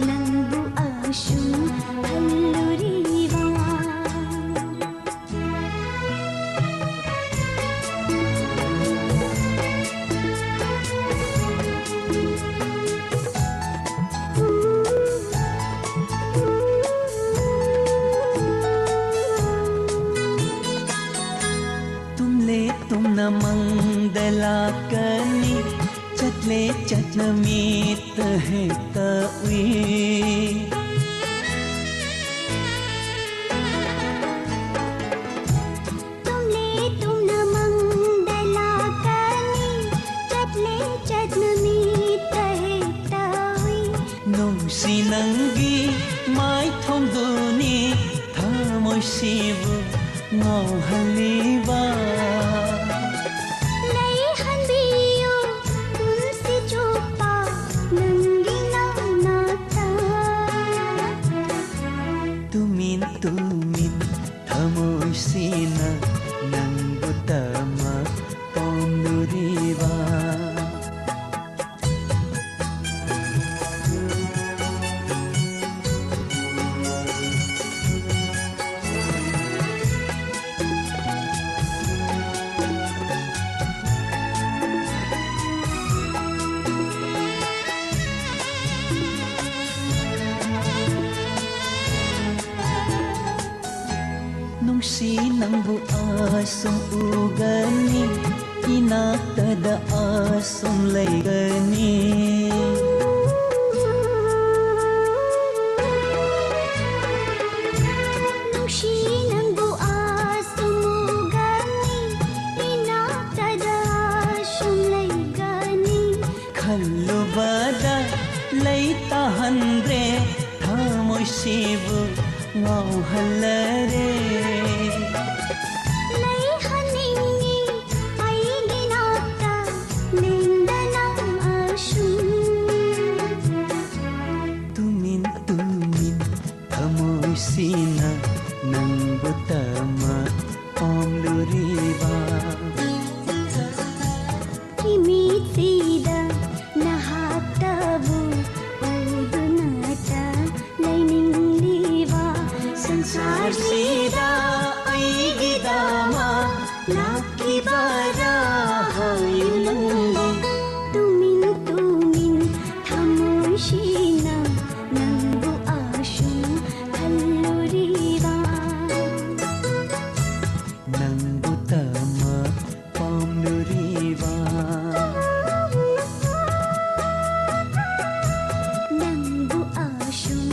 ꯅꯪꯕꯨ ꯑꯁꯨꯝ ꯈꯜꯂꯨꯔꯤꯕ tumle tumna mandalakani chatle chatnamit hai tawi nungsinanggi mai thongduni thamoisibu ngauhaliba ꯂꯩꯍꯟꯕꯤꯌꯨ ꯄꯨꯟꯁꯤ ꯆꯨꯞꯄ ꯅꯪꯒꯤ ꯅꯥꯛꯇ tumin tumin thamoisina nangbu tamak ponduriba ꯅꯪꯕꯨ ꯑꯁꯨꯝ ꯎꯒꯅꯤ 이나ꯛꯇꯗ ꯑꯁꯨꯝ ꯂꯩꯒꯅꯤ ꯅꯨꯡꯁꯤ ꯅꯪꯕꯨ ꯑꯁꯨꯝ ꯎꯒꯅꯤ 이나ꯛꯇꯗ ꯑꯁꯨꯝ ꯂꯩꯒꯅꯤ ꯈꯜꯂꯨꯕꯗ ꯂꯩꯇꯍꯟꯗ꯭ꯔꯦ ꯊꯃꯣꯏꯁꯤꯕꯨ ꯉꯥꯎꯍꯜꯂꯔꯦ ꯂꯩꯍꯟꯅꯤꯡꯉꯤ ꯑꯩꯒꯤ ꯅꯥꯛꯇ ꯂꯦꯡꯗꯅ ꯑꯁꯨꯝ ꯇꯨꯃꯤꯟ ꯇꯨꯃꯤꯟ ꯊꯃꯣꯏꯁꯤꯅ ꯅꯪꯕꯨ ꯇꯃ ꯄꯥꯝꯂꯨꯔꯤꯕ ꯏꯃꯤꯠꯁꯤꯗ ꯅꯍꯥꯛꯇꯕꯨ ꯎꯗꯨꯅꯇ ꯂꯩꯅꯤꯡꯂꯤꯕ ꯁꯪꯁꯥꯔꯁꯤꯗ ꯑꯩꯒꯤꯗꯃꯛ ꯂꯥꯛꯈꯤꯕꯔꯥ ꯍꯥꯏꯌꯨ ꯅꯪꯕꯨ ꯇꯨꯃꯤꯟ ꯇꯨꯃꯤꯟ ꯊꯃꯣꯏꯁꯤꯅ ꯅꯪꯕꯨ ꯑꯁꯨꯝ ꯈꯜꯂꯨꯔꯤꯕ ꯅꯪꯕꯨ ꯇꯃ ꯄꯥꯝꯂꯨꯔꯤꯕ ꯅꯪꯕꯨ ꯑꯁꯨꯝ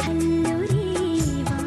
ꯈꯜꯂꯨꯔꯤꯕ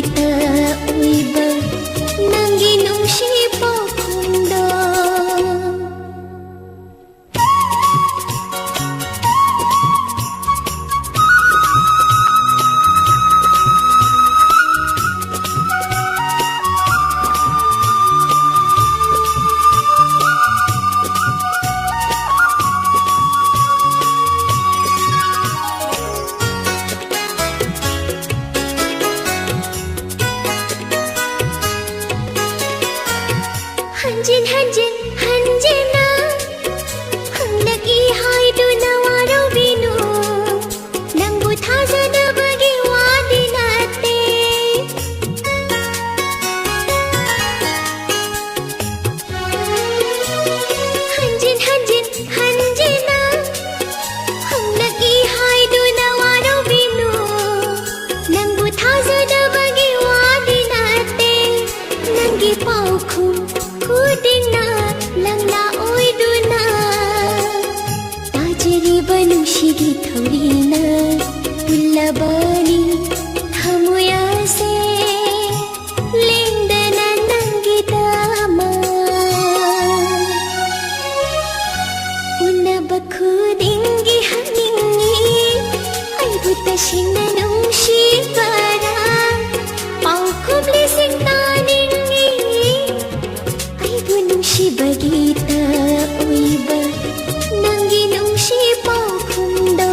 ꯅꯨꯡꯁꯤꯕꯒꯤꯇ ꯑꯣꯏꯕ ꯅꯪꯒꯤ ꯅꯨꯡꯁꯤ ꯄꯥꯎꯈꯨꯝꯗꯣ 한진 한진 한진아 흥락이 하이두나 와로비누 낭부 타자나버기 와디나떼 한진 한진 한진아 흥락이 하이두나 와로비누 낭부 타자나버기 와디나떼 낭기 파우쿰 Kudina lang laoy duna Tajriba nushigi thorina Pullabani thamuyase Lindana nangidama Unaba kudingi haningi Ay buta shina nushibara Paukubli singtaningi Nunshibagita oiba Nangi nungshi paukhumdo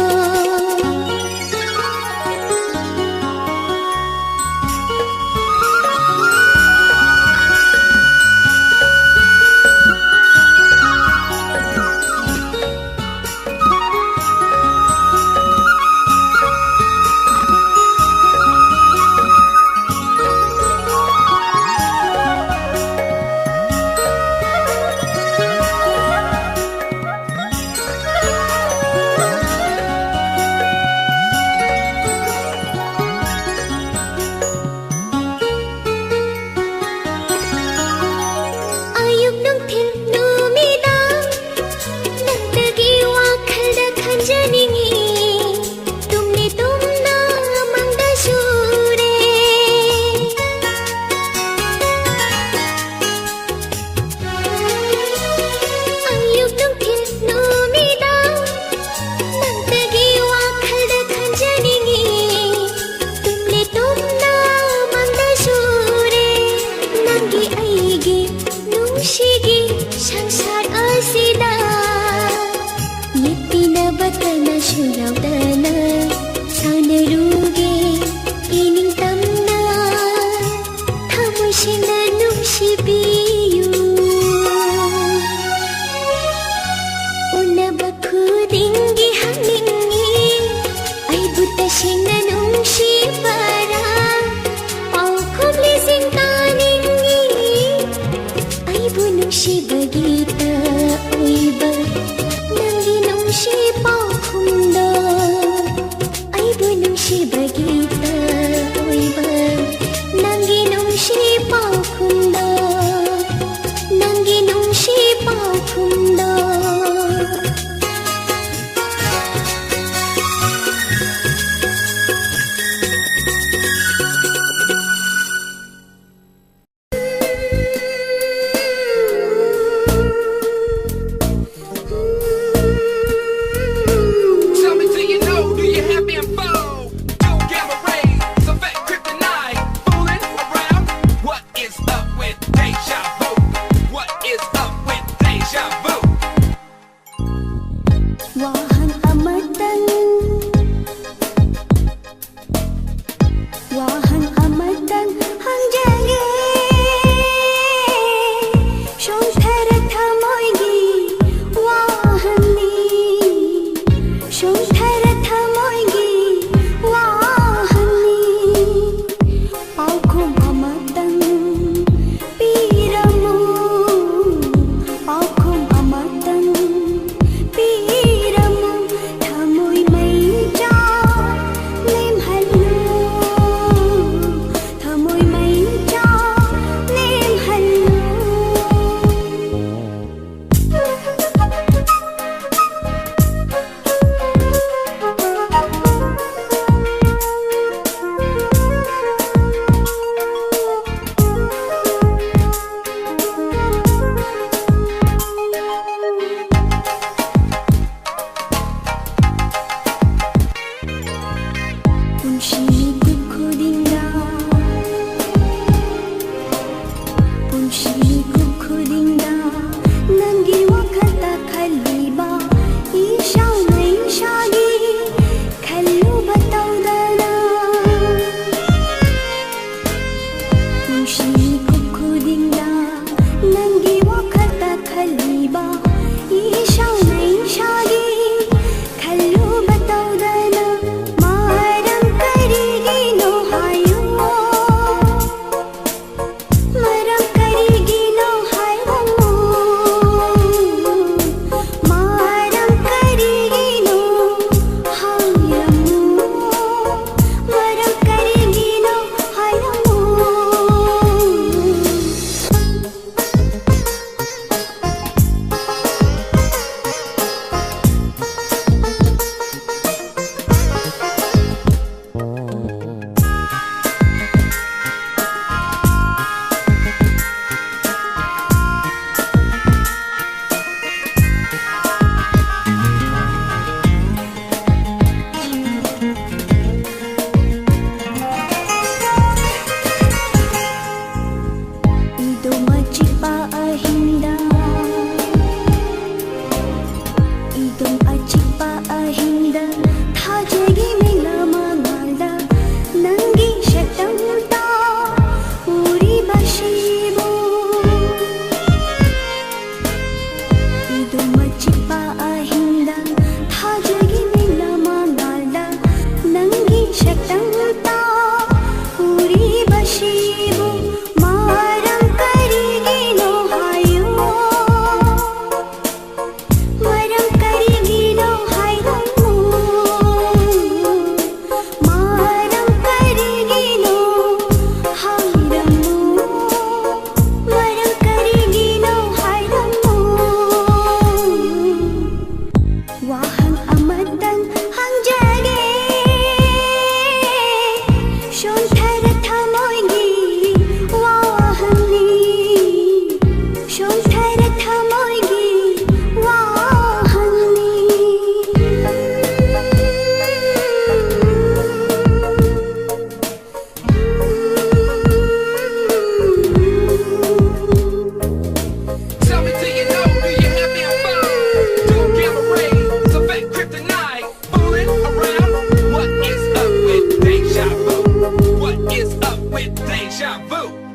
Deja vu.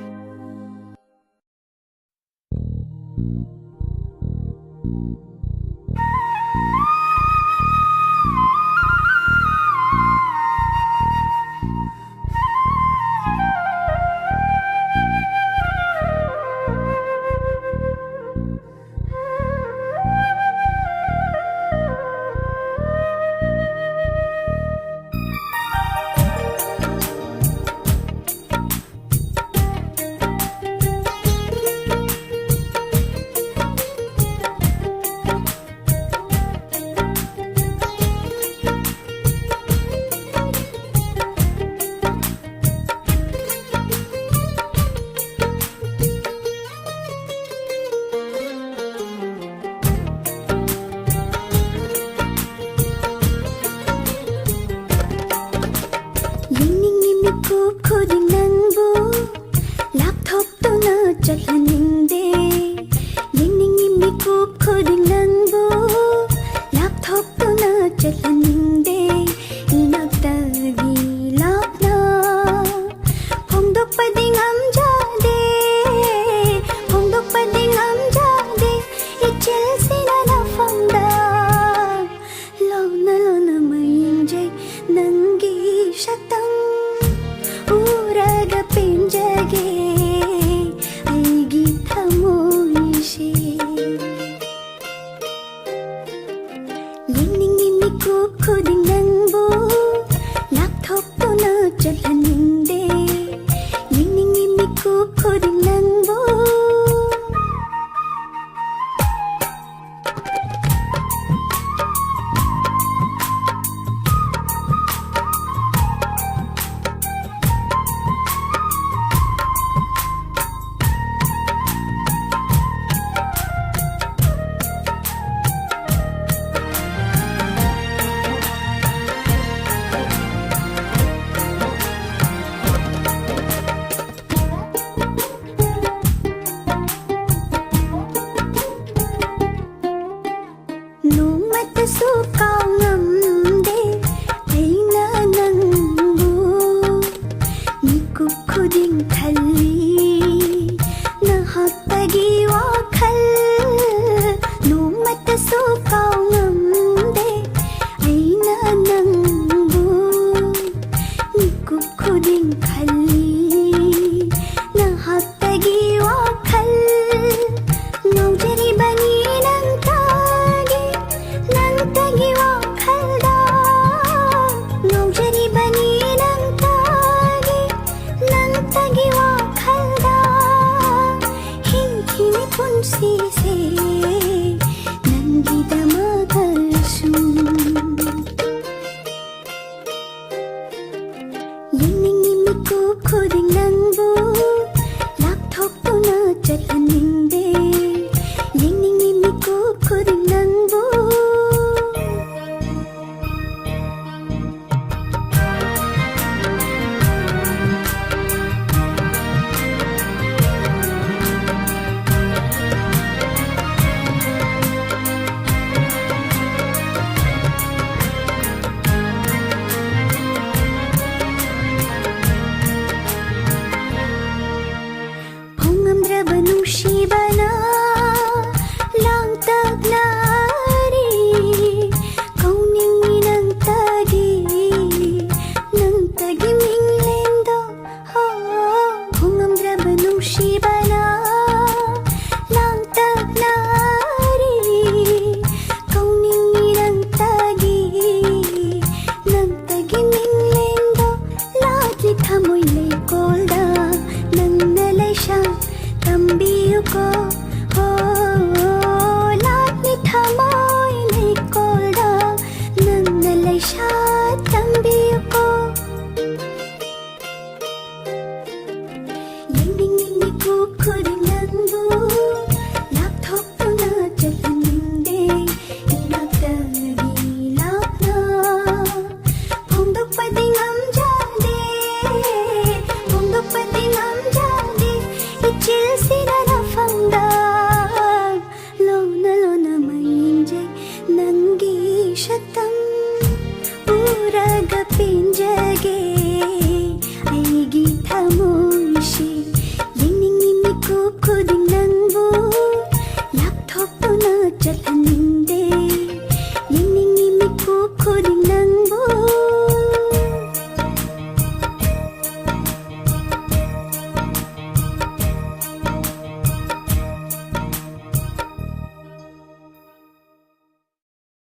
Chelsea